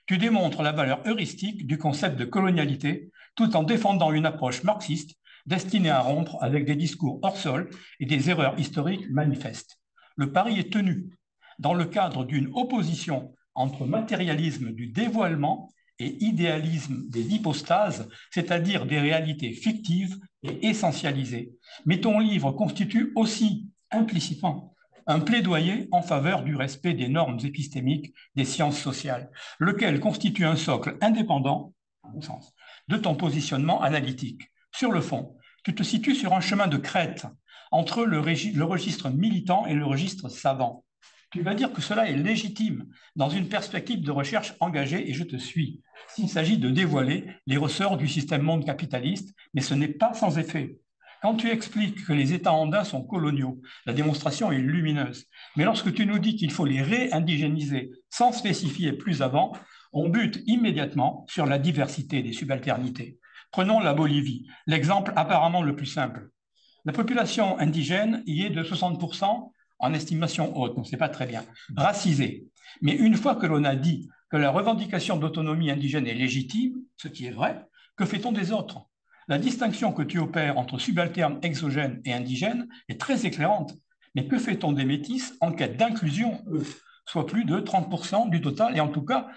Tu démontres la valeur heuristique du concept de colonialité tout en défendant une approche marxiste destinée à rompre avec des discours hors sol et des erreurs historiques manifestes. Le pari est tenu dans le cadre d'une opposition entre matérialisme du dévoilement et idéalisme des hypostases, c'est-à-dire des réalités fictives et essentialisées. Mais ton livre constitue aussi implicitement un plaidoyer en faveur du respect des normes épistémiques des sciences sociales, lequel constitue un socle indépendant, à mon sens, de ton positionnement analytique. Sur le fond, Tu te situes sur un chemin de crête entre le registre militant et le registre savant. Tu vas dire que cela est légitime dans une perspective de recherche engagée, et je te suis, s'il s'agit de dévoiler les ressorts du système monde capitaliste, mais ce n'est pas sans effet. Quand tu expliques que les États andins sont coloniaux, la démonstration est lumineuse. Mais lorsque tu nous dis qu'il faut les réindigéniser sans spécifier plus avant, on bute immédiatement sur la diversité des subalternités. Prenons la Bolivie, l'exemple apparemment le plus simple. La population indigène y est de 60% en estimation haute, donc ce n'est pas très bien, racisée. Mais une fois que l'on a dit que la revendication d'autonomie indigène est légitime, ce qui est vrai, que fait-on des autres? La distinction que tu opères entre subalternes, exogènes et indigènes est très éclairante. Mais que fait-on des métis en quête d'inclusion, eux, soit plus de 30% du total, et en tout cas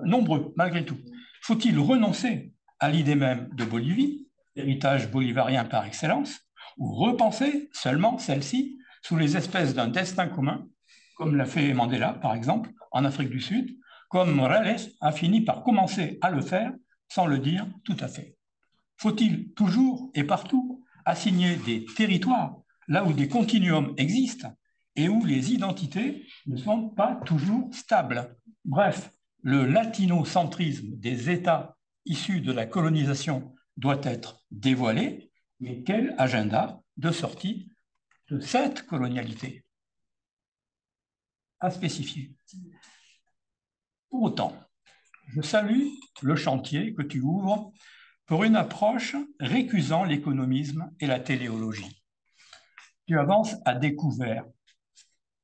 nombreux, malgré tout? Faut-il renoncer à l'idée même de Bolivie, héritage bolivarien par excellence, ou repenser seulement celle-ci sous les espèces d'un destin commun, comme l'a fait Mandela, par exemple, en Afrique du Sud, comme Morales a fini par commencer à le faire sans le dire tout à fait? Faut-il toujours et partout assigner des territoires là où des continuums existent et où les identités ne sont pas toujours stables? Bref, le latino-centrisme des États issus de la colonisation doit être dévoilé, mais quel agenda de sortie de cette colonialité à spécifier? Pour autant, je salue le chantier que tu ouvres pour une approche récusant l'économisme et la téléologie. Tu avances à découvert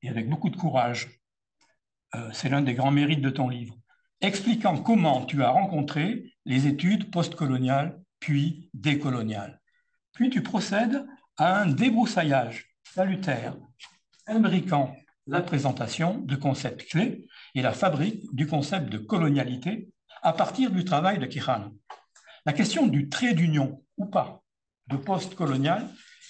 et avec beaucoup de courage. C'est l'un des grands mérites de ton livre, expliquant comment tu as rencontré les études postcoloniales puis décoloniales. Puis tu procèdes à un débroussaillage salutaire, imbriquant la présentation de concepts clés et la fabrique du concept de colonialité à partir du travail de Quijano. La question du trait d'union ou pas de post-colonial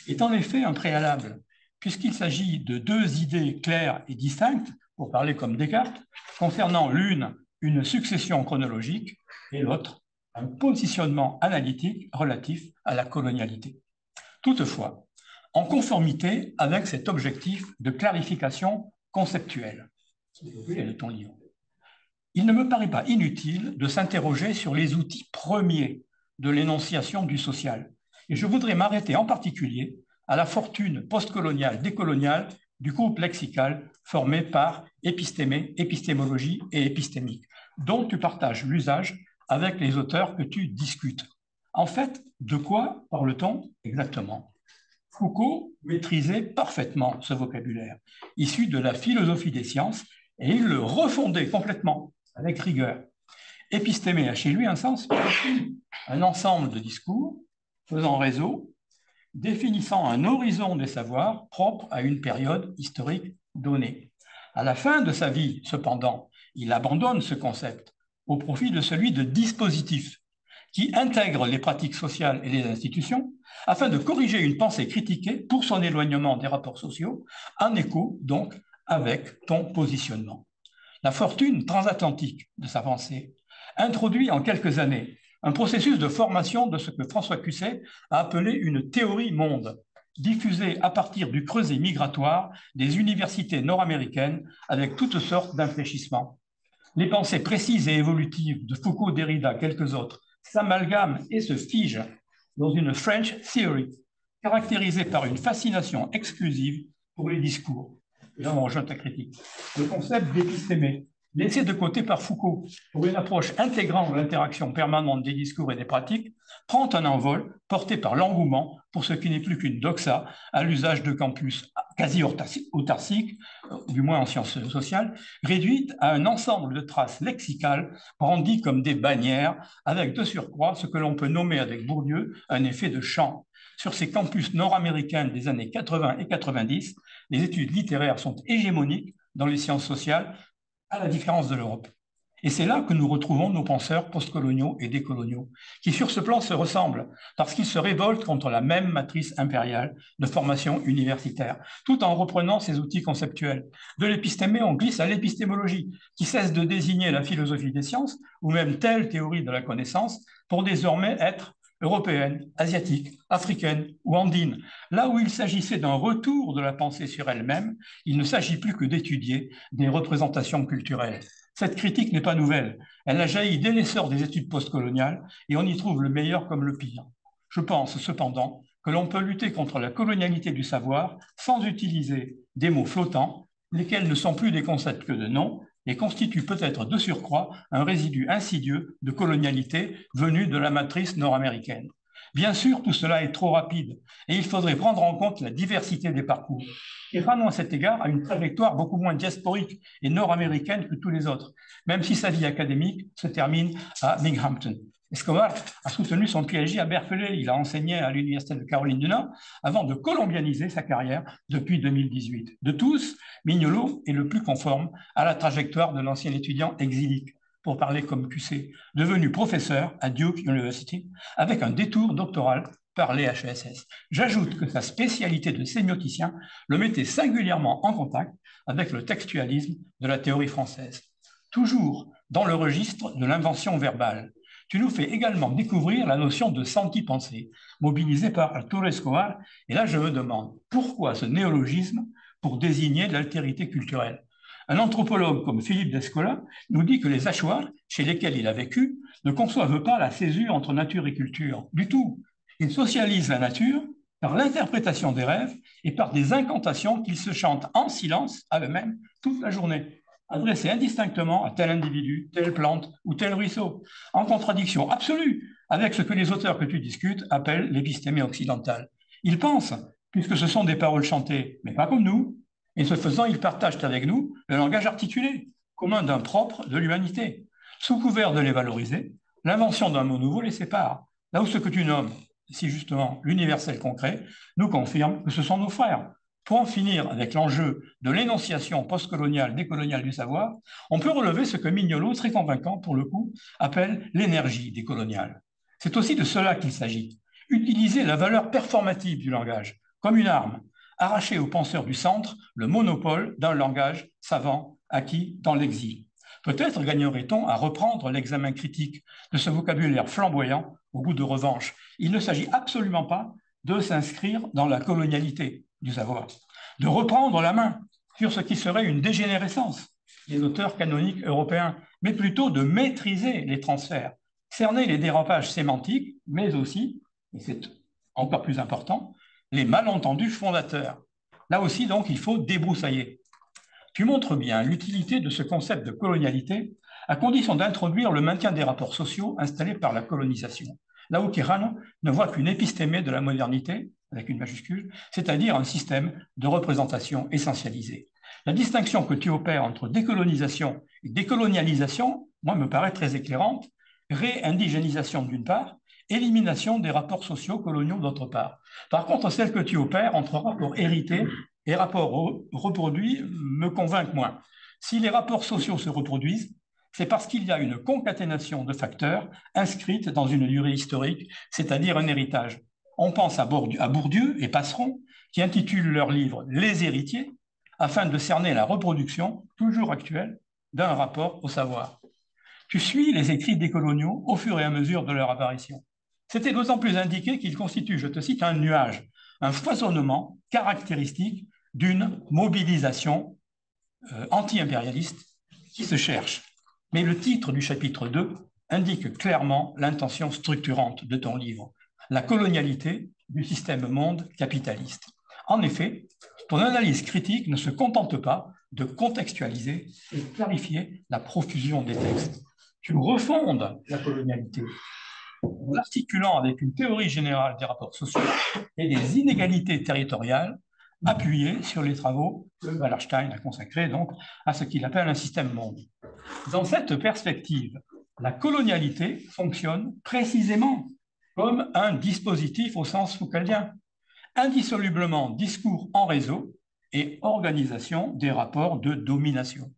est en effet un préalable, puisqu'il s'agit de deux idées claires et distinctes, pour parler comme Descartes, concernant l'une une succession chronologique et l'autre un positionnement analytique relatif à la colonialité. Toutefois, en conformité avec cet objectif de clarification conceptuelle, qui est de ton livre, il ne me paraît pas inutile de s'interroger sur les outils premiers de l'énonciation du social. Et je voudrais m'arrêter en particulier à la fortune postcoloniale, décoloniale du groupe lexical formé par épistémé, épistémologie et épistémique, dont tu partages l'usage avec les auteurs que tu discutes. En fait, de quoi parle-t-on exactement? Foucault maîtrisait parfaitement ce vocabulaire, issu de la philosophie des sciences, et il le refondait complètement, avec rigueur. Épistémé a chez lui un sens, un ensemble de discours faisant réseau, définissant un horizon des savoirs propre à une période historique donnée. À la fin de sa vie, cependant, il abandonne ce concept au profit de celui de dispositif qui intègre les pratiques sociales et les institutions afin de corriger une pensée critiquée pour son éloignement des rapports sociaux, en écho donc avec ton positionnement. La fortune transatlantique de sa pensée introduit en quelques années un processus de formation de ce que François Cusset a appelé une théorie monde, diffusée à partir du creuset migratoire des universités nord-américaines avec toutes sortes d'infléchissements. Les pensées précises et évolutives de Foucault, Derrida, quelques autres, s'amalgament et se figent dans une French theory, caractérisée par une fascination exclusive pour les discours. Et là, on rejoint ta critique. Le concept d'épistémé, laissé de côté par Foucault pour une approche intégrant l'interaction permanente des discours et des pratiques, prend un envol porté par l'engouement pour ce qui n'est plus qu'une doxa à l'usage de campus quasi autarciques, du moins en sciences sociales, réduite à un ensemble de traces lexicales brandies comme des bannières, avec de surcroît ce que l'on peut nommer avec Bourdieu un effet de champ. Sur ces campus nord-américains des années 80 et 90, les études littéraires sont hégémoniques dans les sciences sociales, à la différence de l'Europe. Et c'est là que nous retrouvons nos penseurs postcoloniaux et décoloniaux, qui sur ce plan se ressemblent, parce qu'ils se révoltent contre la même matrice impériale de formation universitaire, tout en reprenant ces outils conceptuels. De l'épistémé, on glisse à l'épistémologie, qui cesse de désigner la philosophie des sciences, ou même telle théorie de la connaissance, pour désormais être européenne, asiatique, africaine ou andine. Là où il s'agissait d'un retour de la pensée sur elle-même, il ne s'agit plus que d'étudier des représentations culturelles. Cette critique n'est pas nouvelle. Elle a jailli dès l'essor des études postcoloniales et on y trouve le meilleur comme le pire. Je pense cependant que l'on peut lutter contre la colonialité du savoir sans utiliser des mots flottants, lesquels ne sont plus des concepts que de noms, et constituent peut-être de surcroît un résidu insidieux de colonialité venu de la matrice nord-américaine. Bien sûr, tout cela est trop rapide et il faudrait prendre en compte la diversité des parcours. Quijano, à cet égard, a une trajectoire beaucoup moins diasporique et nord-américaine que tous les autres, même si sa vie académique se termine à Binghamton. Escobar a soutenu son PhD à Berkeley. Il a enseigné à l'Université de Caroline du Nord avant de colombianiser sa carrière depuis 2018. De tous, Mignolo est le plus conforme à la trajectoire de l'ancien étudiant exilique, pour parler comme QC, devenu professeur à Duke University avec un détour doctoral par l'EHESS. J'ajoute que sa spécialité de sémioticien le mettait singulièrement en contact avec le textualisme de la théorie française. Toujours dans le registre de l'invention verbale, tu nous fais également découvrir la notion de senti-pensée, mobilisée par Arturo Escobar. Et là, je me demande, pourquoi ce néologisme pour désigner de l'altérité culturelle? Un anthropologue comme Philippe Descola nous dit que les Achuar, chez lesquels il a vécu, ne conçoivent pas la césure entre nature et culture, du tout. Ils socialisent la nature par l'interprétation des rêves et par des incantations qu'ils se chantent en silence à eux-mêmes toute la journée, adressées indistinctement à tel individu, telle plante ou tel ruisseau, en contradiction absolue avec ce que les auteurs que tu discutes appellent l'épistémie occidentale. Ils pensent, puisque ce sont des paroles chantées, mais pas comme nous, et ce faisant, ils partagent avec nous le langage articulé, commun d'un propre de l'humanité. Sous couvert de les valoriser, l'invention d'un mot nouveau les sépare, là où ce que tu nommes, si justement l'universel concret, nous confirme que ce sont nos frères. Pour en finir avec l'enjeu de l'énonciation postcoloniale, décoloniale du savoir, on peut relever ce que Mignolo, très convaincant pour le coup, appelle l'énergie décoloniale. C'est aussi de cela qu'il s'agit. Utiliser la valeur performative du langage comme une arme, arracher aux penseurs du centre le monopole d'un langage savant acquis dans l'exil. Peut-être gagnerait-on à reprendre l'examen critique de ce vocabulaire flamboyant au goût de revanche. Il ne s'agit absolument pas de s'inscrire dans la colonialité du savoir, de reprendre la main sur ce qui serait une dégénérescence des auteurs canoniques européens, mais plutôt de maîtriser les transferts, cerner les dérapages sémantiques, mais aussi, et c'est encore plus important, les malentendus fondateurs. Là aussi, donc, il faut débroussailler. Tu montres bien l'utilité de ce concept de colonialité à condition d'introduire le maintien des rapports sociaux installés par la colonisation. Là où Quijano ne voit qu'une épistémée de la modernité, avec une majuscule, c'est-à-dire un système de représentation essentialisé. La distinction que tu opères entre décolonisation et décolonialisation, moi, me paraît très éclairante. Réindigénisation d'une part, élimination des rapports sociaux coloniaux d'autre part. Par contre, celle que tu opères entre rapports hérités et rapports reproduits me convainc moins. Si les rapports sociaux se reproduisent, c'est parce qu'il y a une concaténation de facteurs inscrite dans une durée historique, c'est-à-dire un héritage. On pense à Bourdieu et Passeron, qui intitulent leur livre « Les héritiers », afin de cerner la reproduction, toujours actuelle, d'un rapport au savoir. Tu suis les écrits décoloniaux au fur et à mesure de leur apparition. C'était d'autant plus indiqué qu'ils constituent, je te cite, un nuage, un foisonnement caractéristique d'une mobilisation anti-impérialiste qui se cherche. Mais le titre du chapitre 2 indique clairement l'intention structurante de ton livre, la colonialité du système monde capitaliste. En effet, ton analyse critique ne se contente pas de contextualiser et de clarifier la profusion des textes. Tu refondes la colonialité en l'articulant avec une théorie générale des rapports sociaux et des inégalités territoriales appuyées sur les travaux que Wallerstein a consacrés donc à ce qu'il appelle un système monde. Dans cette perspective, la colonialité fonctionne précisément comme un dispositif au sens foucaldien, indissolublement discours en réseau et organisation des rapports de domination.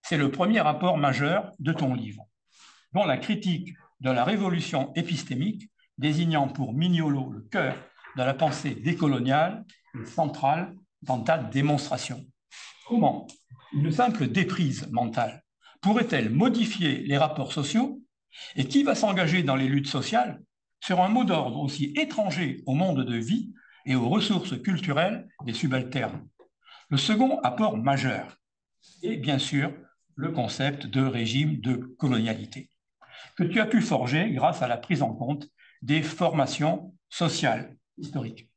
C'est le premier rapport majeur de ton livre, dont la critique de la révolution épistémique, désignant pour Mignolo le cœur de la pensée décoloniale, est centrale dans ta démonstration. Comment une simple déprise mentale pourrait-elle modifier les rapports sociaux et qui va s'engager dans les luttes sociales sur un mot d'ordre aussi étranger au monde de vie et aux ressources culturelles des subalternes. Le second apport majeur est bien sûr le concept de régime de colonialité, que tu as pu forger grâce à la prise en compte des formations sociales historiques.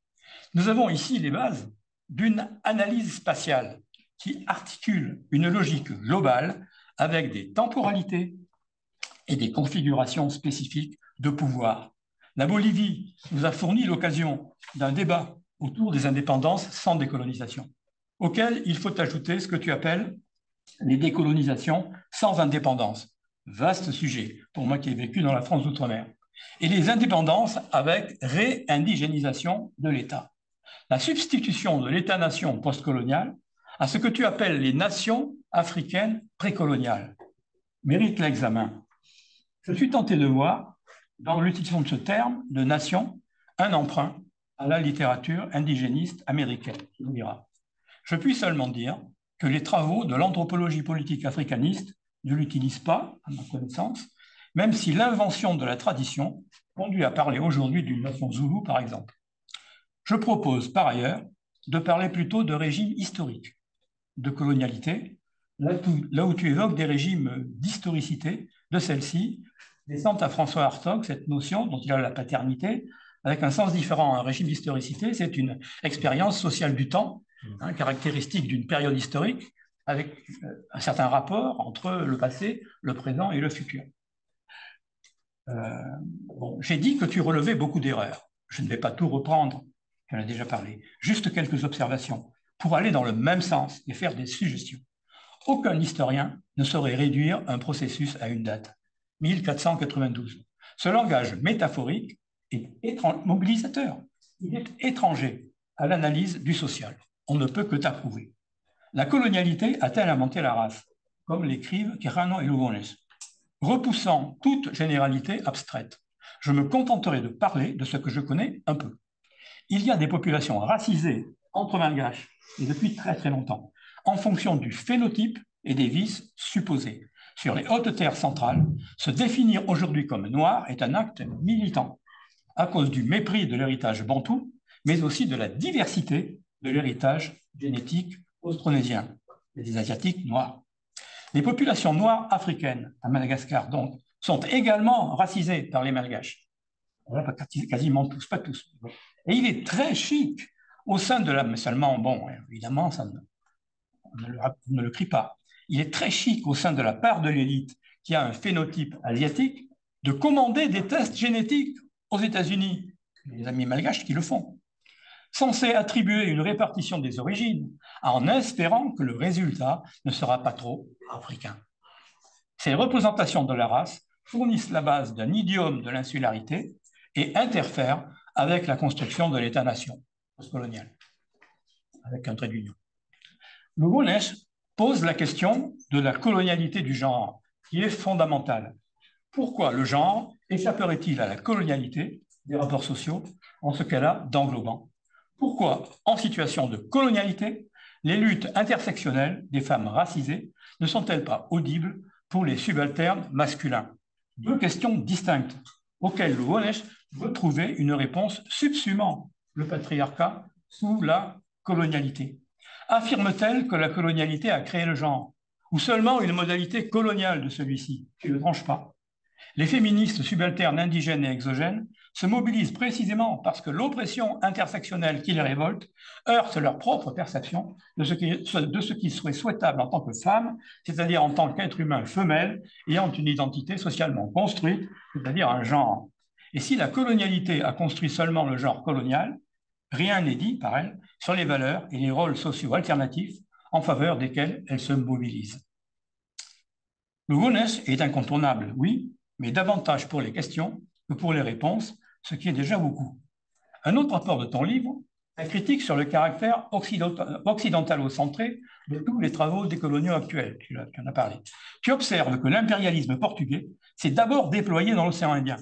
Nous avons ici les bases d'une analyse spatiale qui articule une logique globale avec des temporalités et des configurations spécifiques de pouvoir. La Bolivie nous a fourni l'occasion d'un débat autour des indépendances sans décolonisation, auquel il faut ajouter ce que tu appelles les décolonisations sans indépendance. Vaste sujet, pour moi qui ai vécu dans la France d'outre-mer. Et les indépendances avec réindigénisation de l'État. La substitution de l'État-nation postcolonial à ce que tu appelles les nations africaines précoloniales mérite l'examen. Je suis tenté de voir, dans l'utilisation de ce terme de nation, un emprunt à la littérature indigéniste américaine, qui nous dira. Je puis seulement dire que les travaux de l'anthropologie politique africaniste ne l'utilisent pas, à ma connaissance, même si l'invention de la tradition conduit à parler aujourd'hui d'une nation zoulou, par exemple. Je propose par ailleurs de parler plutôt de régime historique, de colonialité, là où tu évoques des régimes d'historicité de celle-ci, descendent à François Hartog, cette notion dont il a la paternité, avec un sens différent. Un régime d'historicité, c'est une expérience sociale du temps, caractéristique d'une période historique, avec un certain rapport entre le passé, le présent et le futur. J'ai dit que tu relevais beaucoup d'erreurs. Je ne vais pas tout reprendre, j'en ai déjà parlé. Juste quelques observations pour aller dans le même sens et faire des suggestions. Aucun historien ne saurait réduire un processus à une date, 1492. Ce langage métaphorique est mobilisateur. Il est étranger à l'analyse du social. On ne peut que t'approuver. La colonialité a-t-elle inventé la race, comme l'écrivent Quijano et Lugones? Repoussant toute généralité abstraite, je me contenterai de parler de ce que je connais un peu. Il y a des populations racisées entre malgaches, et depuis très très longtemps, en fonction du phénotype et des vices supposés. Sur les hautes terres centrales, se définir aujourd'hui comme noir est un acte militant, à cause du mépris de l'héritage bantou, mais aussi de la diversité de l'héritage génétique austronésien, des Asiatiques noirs. Les populations noires africaines, à Madagascar donc, sont également racisées par les malgaches. Quasiment tous, pas tous. Et il est très chic au sein de la... Mais seulement, bon, évidemment, on ne le crie pas. Il est très chic au sein de la part de l'élite qui a un phénotype asiatique de commander des tests génétiques aux États-Unis, les amis malgaches qui le font, censé attribuer une répartition des origines en espérant que le résultat ne sera pas trop africain. Ces représentations de la race fournissent la base d'un idiome de l'insularité et interfèrent avec la construction de l'État-nation postcolonial, avec un trait d'union. Lugones pose la question de la colonialité du genre, qui est fondamentale. Pourquoi le genre échapperait-il à la colonialité des rapports sociaux en ce qu'elle a d'englobant? Pourquoi, en situation de colonialité, les luttes intersectionnelles des femmes racisées ne sont-elles pas audibles pour les subalternes masculins? Deux questions distinctes, auxquelles Lugones veut trouver une réponse subsumant le patriarcat sous la colonialité. Affirme-t-elle que la colonialité a créé le genre, ou seulement une modalité coloniale de celui-ci, qui ne tranche pas? Les féministes subalternes indigènes et exogènes se mobilisent précisément parce que l'oppression intersectionnelle qui les révolte heurte leur propre perception de ce qui serait souhaitable en tant que femme, c'est-à-dire en tant qu'être humain femelle ayant une identité socialement construite, c'est-à-dire un genre. Et si la colonialité a construit seulement le genre colonial, rien n'est dit, par elle, sur les valeurs et les rôles sociaux alternatifs en faveur desquels elle se mobilise. Lugones est incontournable, oui, mais davantage pour les questions que pour les réponses, ce qui est déjà beaucoup. Un autre rapport de ton livre, la critique sur le caractère occidentalo-centré de tous les travaux décoloniaux actuels, tu en as parlé. Tu observes que l'impérialisme portugais s'est d'abord déployé dans l'océan Indien,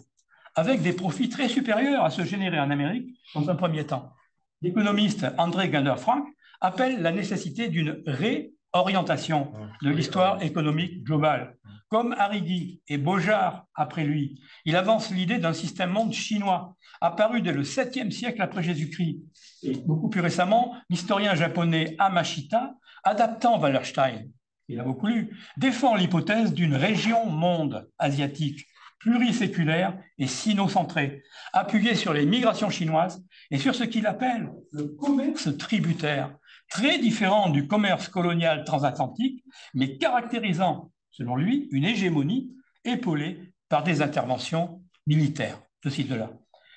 avec des profits très supérieurs à ceux générés en Amérique dans un premier temps. L'économiste André Gunder-Frank appelle la nécessité d'une réorientation de l'histoire économique globale, Comme Arrighi et Bojar après lui, il avance l'idée d'un système monde chinois, apparu dès le 7e siècle après Jésus-Christ. Et beaucoup plus récemment, l'historien japonais Hamashita, adaptant Wallerstein, il a beaucoup lu, défend l'hypothèse d'une région monde asiatique, pluriséculaire et sino-centrée, appuyée sur les migrations chinoises et sur ce qu'il appelle le commerce tributaire, très différent du commerce colonial transatlantique, mais caractérisant, selon lui, une hégémonie épaulée par des interventions militaires. Je cite de là.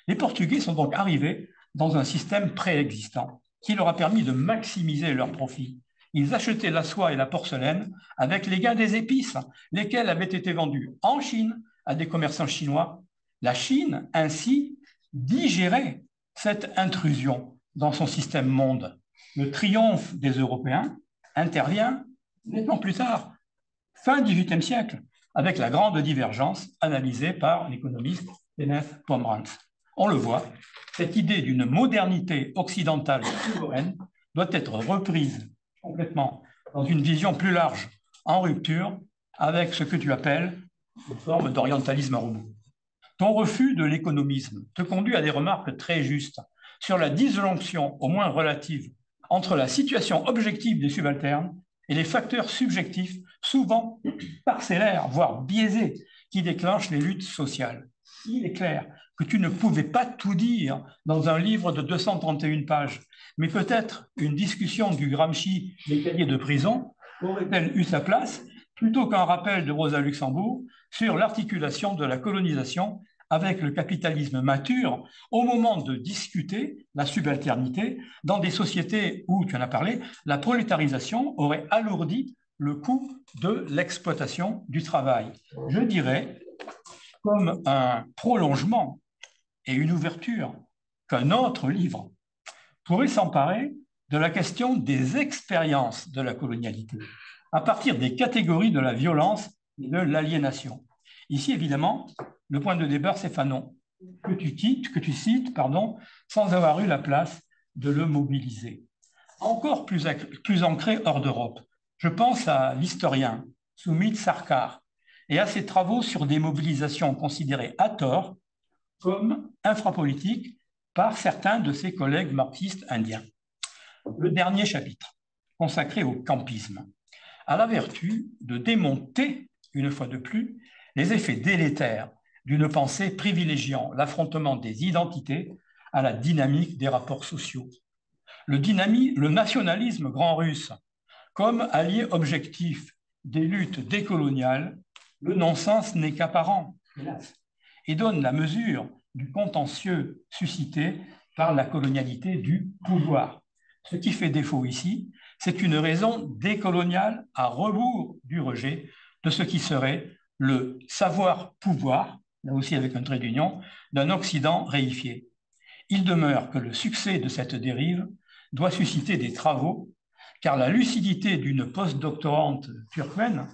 Les Portugais sont donc arrivés dans un système préexistant qui leur a permis de maximiser leurs profits. Ils achetaient la soie et la porcelaine avec les gains des épices, lesquelles avaient été vendues en Chine à des commerçants chinois. La Chine, ainsi, digérait cette intrusion dans son système monde. Le triomphe des Européens intervient nettement plus tard, fin XVIIIe siècle, avec la grande divergence analysée par l'économiste Kenneth Pomerantz. On le voit, cette idée d'une modernité occidentale souveraine doit être reprise complètement dans une vision plus large, en rupture avec ce que tu appelles une forme d'orientalisme robot. Ton refus de l'économisme te conduit à des remarques très justes sur la disjonction, au moins relative, entre la situation objective des subalternes et les facteurs subjectifs, souvent parcellaires, voire biaisés, qui déclenchent les luttes sociales. Il est clair que tu ne pouvais pas tout dire dans un livre de 231 pages, mais peut-être une discussion du Gramsci des cahiers de prison aurait-elle eu sa place plutôt qu'un rappel de Rosa Luxembourg sur l'articulation de la colonisation avec le capitalisme mature au moment de discuter la subalternité dans des sociétés où, tu en as parlé, la prolétarisation aurait alourdi le coût de l'exploitation du travail. Je dirais, comme un prolongement et une ouverture, qu'un autre livre pourrait s'emparer de la question des expériences de la colonialité, à partir des catégories de la violence et de l'aliénation. Ici, évidemment, le point de débat, c'est Fanon, que tu cites, sans avoir eu la place de le mobiliser. Encore plus ancré hors d'Europe, je pense à l'historien Soumit Sarkar et à ses travaux sur des mobilisations considérées à tort comme infrapolitiques par certains de ses collègues marxistes indiens. Le dernier chapitre, consacré au campisme, a la vertu de démonter, une fois de plus, les effets délétères d'une pensée privilégiant l'affrontement des identités à la dynamique des rapports sociaux. Le nationalisme grand russe, comme allié objectif des luttes décoloniales, le non-sens n'est qu'apparent, hélas, et donne la mesure du contentieux suscité par la colonialité du pouvoir. Ce qui fait défaut ici, c'est une raison décoloniale à rebours du rejet de ce qui serait le savoir-pouvoir, là aussi avec un trait d'union, d'un Occident réifié. Il demeure que le succès de cette dérive doit susciter des travaux, car la lucidité d'une post-doctorante turkmène,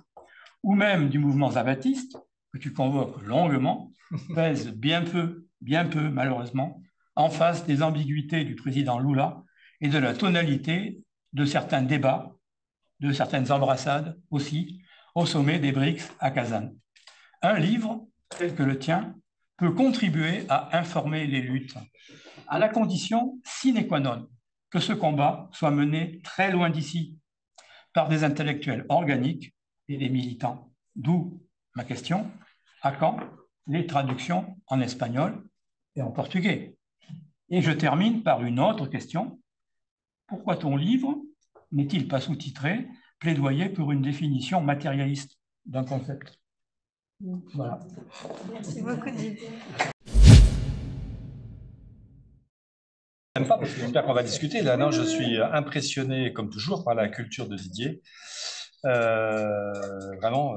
ou même du mouvement zavatiste, que tu convoques longuement, pèse bien peu, malheureusement, en face des ambiguïtés du président Lula et de la tonalité de certains débats, de certaines embrassades aussi, au sommet des BRICS à Kazan. Un livre, tel que le tien, peut contribuer à informer les luttes, à la condition sine qua non que ce combat soit mené très loin d'ici, par des intellectuels organiques et des militants. D'où ma question, à quand les traductions en espagnol et en portugais? Et je termine par une autre question. Pourquoi ton livre n'est-il pas sous-titré « Plaidoyer pour une définition matérialiste d'un concept » ? Voilà. Merci beaucoup, Didier. Même pas, parce que j'espère qu'on va discuter. Là, non, je suis impressionné, comme toujours, par la culture de Didier. Vraiment,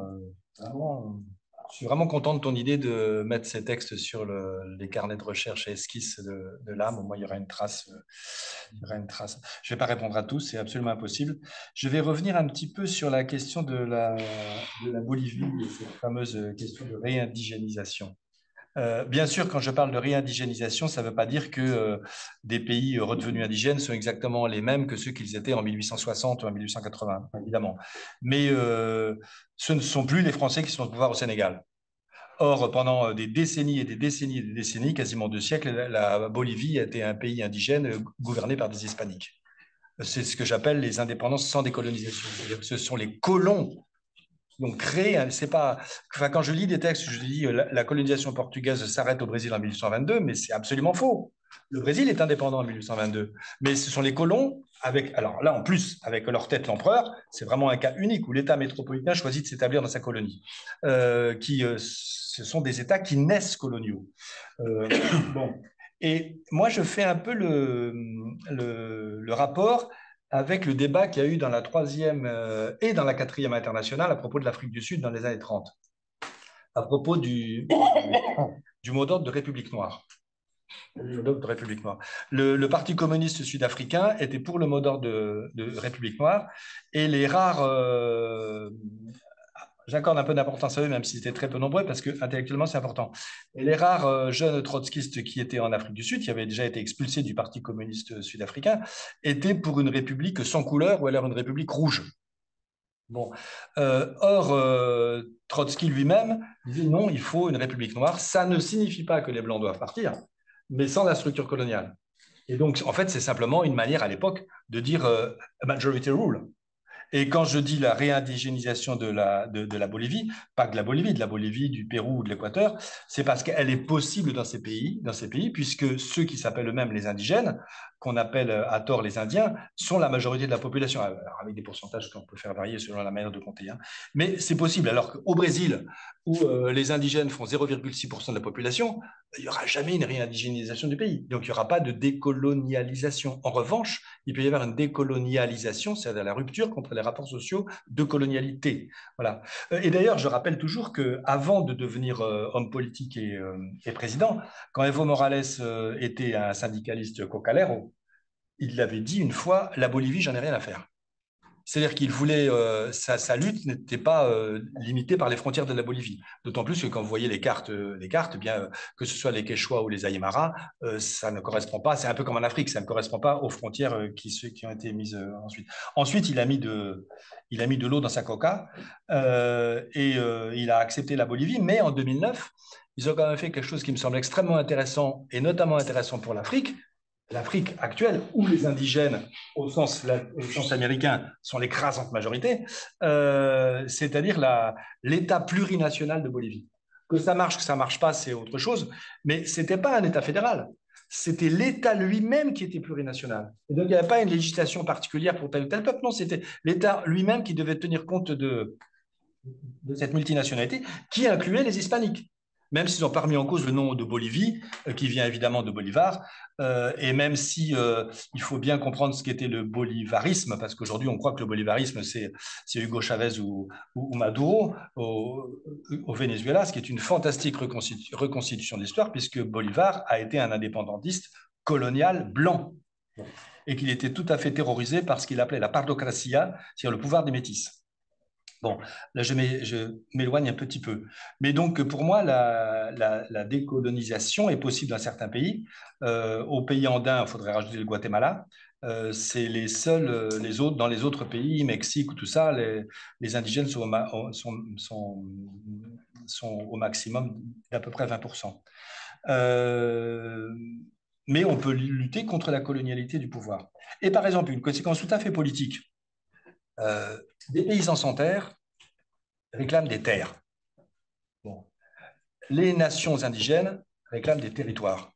je suis vraiment content de ton idée de mettre ces textes sur les carnets de recherche et esquisses de l'âme. Au moins, il y aura une trace. Je ne vais pas répondre à tous, c'est absolument impossible. Je vais revenir un petit peu sur la question de la Bolivie et cette fameuse question de réindigénisation. Bien sûr, quand je parle de réindigénisation, ça ne veut pas dire que des pays redevenus indigènes sont exactement les mêmes que ceux qu'ils étaient en 1860 ou en 1880, évidemment. Mais ce ne sont plus les Français qui sont au pouvoir au Sénégal. Or, pendant des décennies et des décennies et des décennies, quasiment 2 siècles, la Bolivie a été un pays indigène gouverné par des Hispaniques. C'est ce que j'appelle les indépendances sans décolonisation. C'est-à-dire que ce sont les colons qui ont créé, c'est pas, enfin, quand je lis des textes, je dis la colonisation portugaise s'arrête au Brésil en 1822, mais c'est absolument faux. Le Brésil est indépendant en 1822, mais ce sont les colons, avec, alors là en plus, avec leur tête l'empereur, c'est vraiment un cas unique où l'État métropolitain choisit de s'établir dans sa colonie, ce sont des États qui naissent coloniaux. Bon. Et moi, je fais un peu le rapport avec le débat qu'il y a eu dans la troisième et dans la quatrième internationale à propos de l'Afrique du Sud dans les années 30, à propos du mot d'ordre de République noire. De République noire. Le Parti communiste sud-africain était pour le mot d'ordre de République noire et les rares j'accorde un peu d'importance à eux, même s'ils étaient très peu nombreux, parce que intellectuellement, c'est important. Et les rares jeunes trotskistes qui étaient en Afrique du Sud, qui avaient déjà été expulsés du Parti communiste sud-africain, étaient pour une république sans couleur, ou alors une république rouge. Bon. Or, Trotsky lui-même disait non, il faut une république noire. Ça ne signifie pas que les Blancs doivent partir, mais sans la structure coloniale. Et donc, en fait, c'est simplement une manière à l'époque de dire majority rule. Et quand je dis la réindigénisation de la Bolivie, pas que de la Bolivie, du Pérou ou de l'Équateur, c'est parce qu'elle est possible dans ces pays, puisque ceux qui s'appellent eux-mêmes les indigènes, qu'on appelle à tort les Indiens, sont la majorité de la population, alors avec des pourcentages qu'on peut faire varier selon la manière de compter. Hein. Mais c'est possible, alors qu'au Brésil, où les indigènes font 0,6% de la population, il n'y aura jamais une réindigénisation du pays. Donc il n'y aura pas de décolonialisation. En revanche, il peut y avoir une décolonialisation, c'est-à-dire la rupture contre les rapports sociaux de colonialité. Voilà. Et d'ailleurs, je rappelle toujours qu'avant de devenir homme politique et président, quand Evo Morales était un syndicaliste cocalero, il l'avait dit une fois, la Bolivie, j'en ai rien à faire. C'est-à-dire qu'il voulait, sa lutte n'était pas limitée par les frontières de la Bolivie. D'autant plus que quand vous voyez les cartes, eh bien, que ce soit les Quechua ou les Aymara, ça ne correspond pas, c'est un peu comme en Afrique, ça ne correspond pas aux frontières qui ont été mises ensuite. Ensuite, il a mis de l'eau dans sa coca et il a accepté la Bolivie, mais en 2009, ils ont quand même fait quelque chose qui me semble extrêmement intéressant, et notamment intéressant pour l'Afrique actuelle, où les indigènes, au sens américain, sont l'écrasante majorité, c'est-à-dire l'État plurinational de Bolivie. Que ça marche pas, c'est autre chose, mais ce n'était pas un État fédéral. C'était l'État lui-même qui était plurinational. Et donc, il n'y avait pas une législation particulière pour tel ou tel peuple, non, c'était l'État lui-même qui devait tenir compte de cette multinationalité qui incluait les hispaniques. Même s'ils ont pas remis en cause le nom de Bolivie, qui vient évidemment de Bolivar, et même si il faut bien comprendre ce qu'était le bolivarisme, parce qu'aujourd'hui on croit que le bolivarisme c'est Hugo Chavez ou Maduro au Venezuela, ce qui est une fantastique reconstitution de l'histoire, puisque Bolivar a été un indépendantiste colonial blanc, et qu'il était tout à fait terrorisé par ce qu'il appelait la pardocracia, c'est-à-dire le pouvoir des métis. Bon, là, je m'éloigne un petit peu. Mais donc, pour moi, la décolonisation est possible dans certains pays. Aux pays andins, il faudrait rajouter le Guatemala. C'est les seuls, dans les autres pays, Mexique ou tout ça, les indigènes sont au maximum d'à peu près 20%. Mais on peut lutter contre la colonialité du pouvoir. Et par exemple, une conséquence tout à fait politique, des paysans sans terre réclament des terres. Bon. Les nations indigènes réclament des territoires.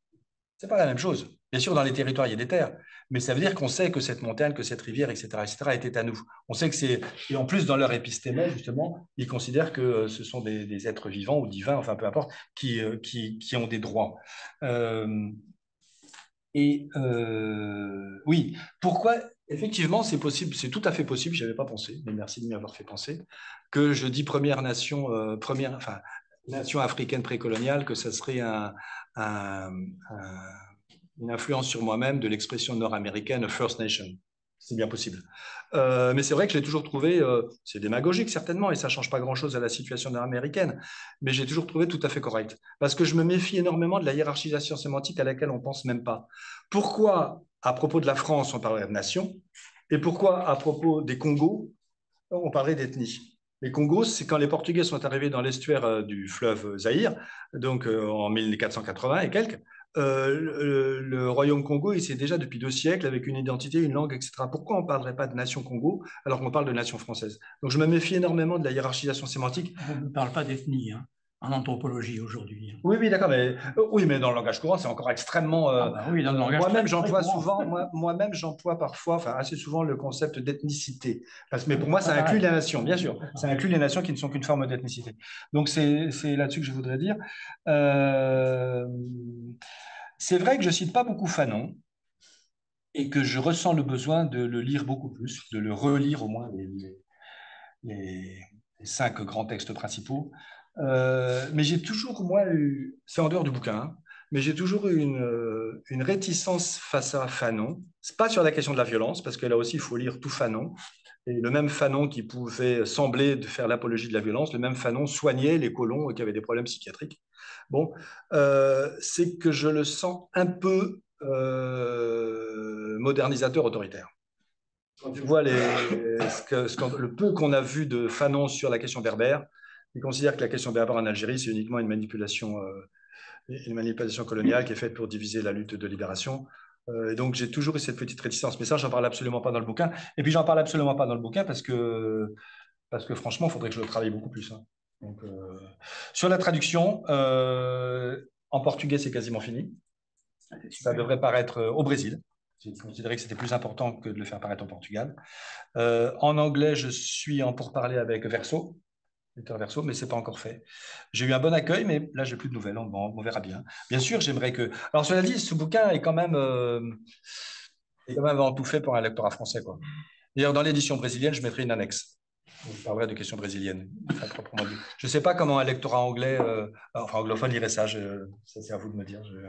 Ce n'est pas la même chose. Bien sûr, dans les territoires, il y a des terres, mais ça veut dire qu'on sait que cette montagne, que cette rivière, etc., était à nous. On sait que c'est... Et en plus, dans leur épistémé, justement, ils considèrent que ce sont des êtres vivants ou divins, enfin peu importe, qui ont des droits. Oui, pourquoi effectivement c'est possible, c'est tout à fait possible, je n'y avais pas pensé, mais merci de m'y avoir fait penser, que je dis nation africaine précoloniale, que ça serait une influence sur moi-même de l'expression nord-américaine First Nation. C'est bien possible. Mais c'est vrai que je l'ai toujours trouvé, c'est démagogique certainement, et ça ne change pas grand-chose à la situation américaine, mais j'ai toujours trouvé tout à fait correct. Parce que je me méfie énormément de la hiérarchisation sémantique à laquelle on ne pense même pas. Pourquoi, à propos de la France, on parlerait de nation, et pourquoi, à propos des Congos, on parlerait d'ethnie? Les Congos, c'est quand les Portugais sont arrivés dans l'estuaire du fleuve Zaïre, donc en 1480 et quelques. Le royaume Congo, il s'est déjà depuis 2 siècles avec une identité, une langue, etc. Pourquoi on ne parlerait pas de nation Congo alors qu'on parle de nation française? Donc je me méfie énormément de la hiérarchisation sémantique. On ne parle pas d'ethnie hein, en anthropologie aujourd'hui. Oui, oui, d'accord, mais oui, mais dans le langage courant, c'est encore extrêmement. Oui, dans le langage moi-même, très j'emploie courant. souvent, moi-même, j'emploie parfois, enfin assez souvent, le concept d'ethnicité. Mais pour moi, ça Pareil. inclut les nations, bien sûr. Ça inclut les nations qui ne sont qu'une forme d'ethnicité. Donc c'est là-dessus que je voudrais dire. C'est vrai que je cite pas beaucoup Fanon et que je ressens le besoin de le lire beaucoup plus, de le relire au moins les 5 grands textes principaux. Mais j'ai toujours, moi, c'est en dehors du bouquin, hein, mais j'ai toujours eu une réticence face à Fanon. C'est pas sur la question de la violence, parce que là aussi, il faut lire tout Fanon. Et le même Fanon qui pouvait sembler de faire l'apologie de la violence, le même Fanon soignait les colons qui avaient des problèmes psychiatriques. Bon, c'est que je le sens un peu modernisateur autoritaire. Quand tu vois le peu qu'on a vu de Fanon sur la question berbère, il considère que la question berbère en Algérie, c'est uniquement une manipulation coloniale qui est faite pour diviser la lutte de libération. Et donc, j'ai toujours eu cette petite réticence. Mais ça, j'en parle absolument pas dans le bouquin. Et puis, j'en parle absolument pas dans le bouquin parce que franchement, il faudrait que je le travaille beaucoup plus. Hein. Donc, sur la traduction, en portugais, c'est quasiment fini. Ça devrait paraître au Brésil. J'ai considéré que c'était plus important que de le faire paraître au Portugal. En anglais, je suis en pourparlers avec Verso, l'éditeur Verso, mais ce n'est pas encore fait. J'ai eu un bon accueil, mais là, j'ai plus de nouvelles. On verra bien. Bien sûr, j'aimerais que. Alors, cela dit, ce bouquin est quand même avant tout fait pour un lectorat français, quoi. D'ailleurs, dans l'édition brésilienne, je mettrai une annexe. Je parlerai de questions brésiliennes, proprement dit. Je ne sais pas comment un lectorat anglais, enfin anglophone, lirait ça. Ça, c'est à vous de me dire. Je ne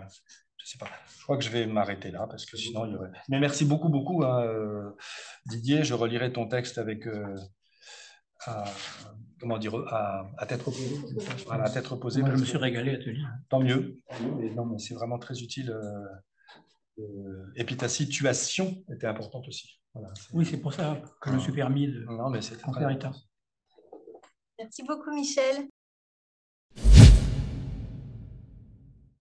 sais pas. Je crois que je vais m'arrêter là parce que sinon il y aurait. Mais merci beaucoup, beaucoup, hein, Didier. Je relirai ton texte avec. Comment dire, à tête reposée. Voilà, à tête reposée. Moi, je me suis régalé à te lire. Tant mieux. Mais non, mais c'est vraiment très utile. Et puis ta situation était importante aussi. Voilà, oui, c'est pour ça que je me suis permis de non, mais c'est en faire état. Merci beaucoup, Michel.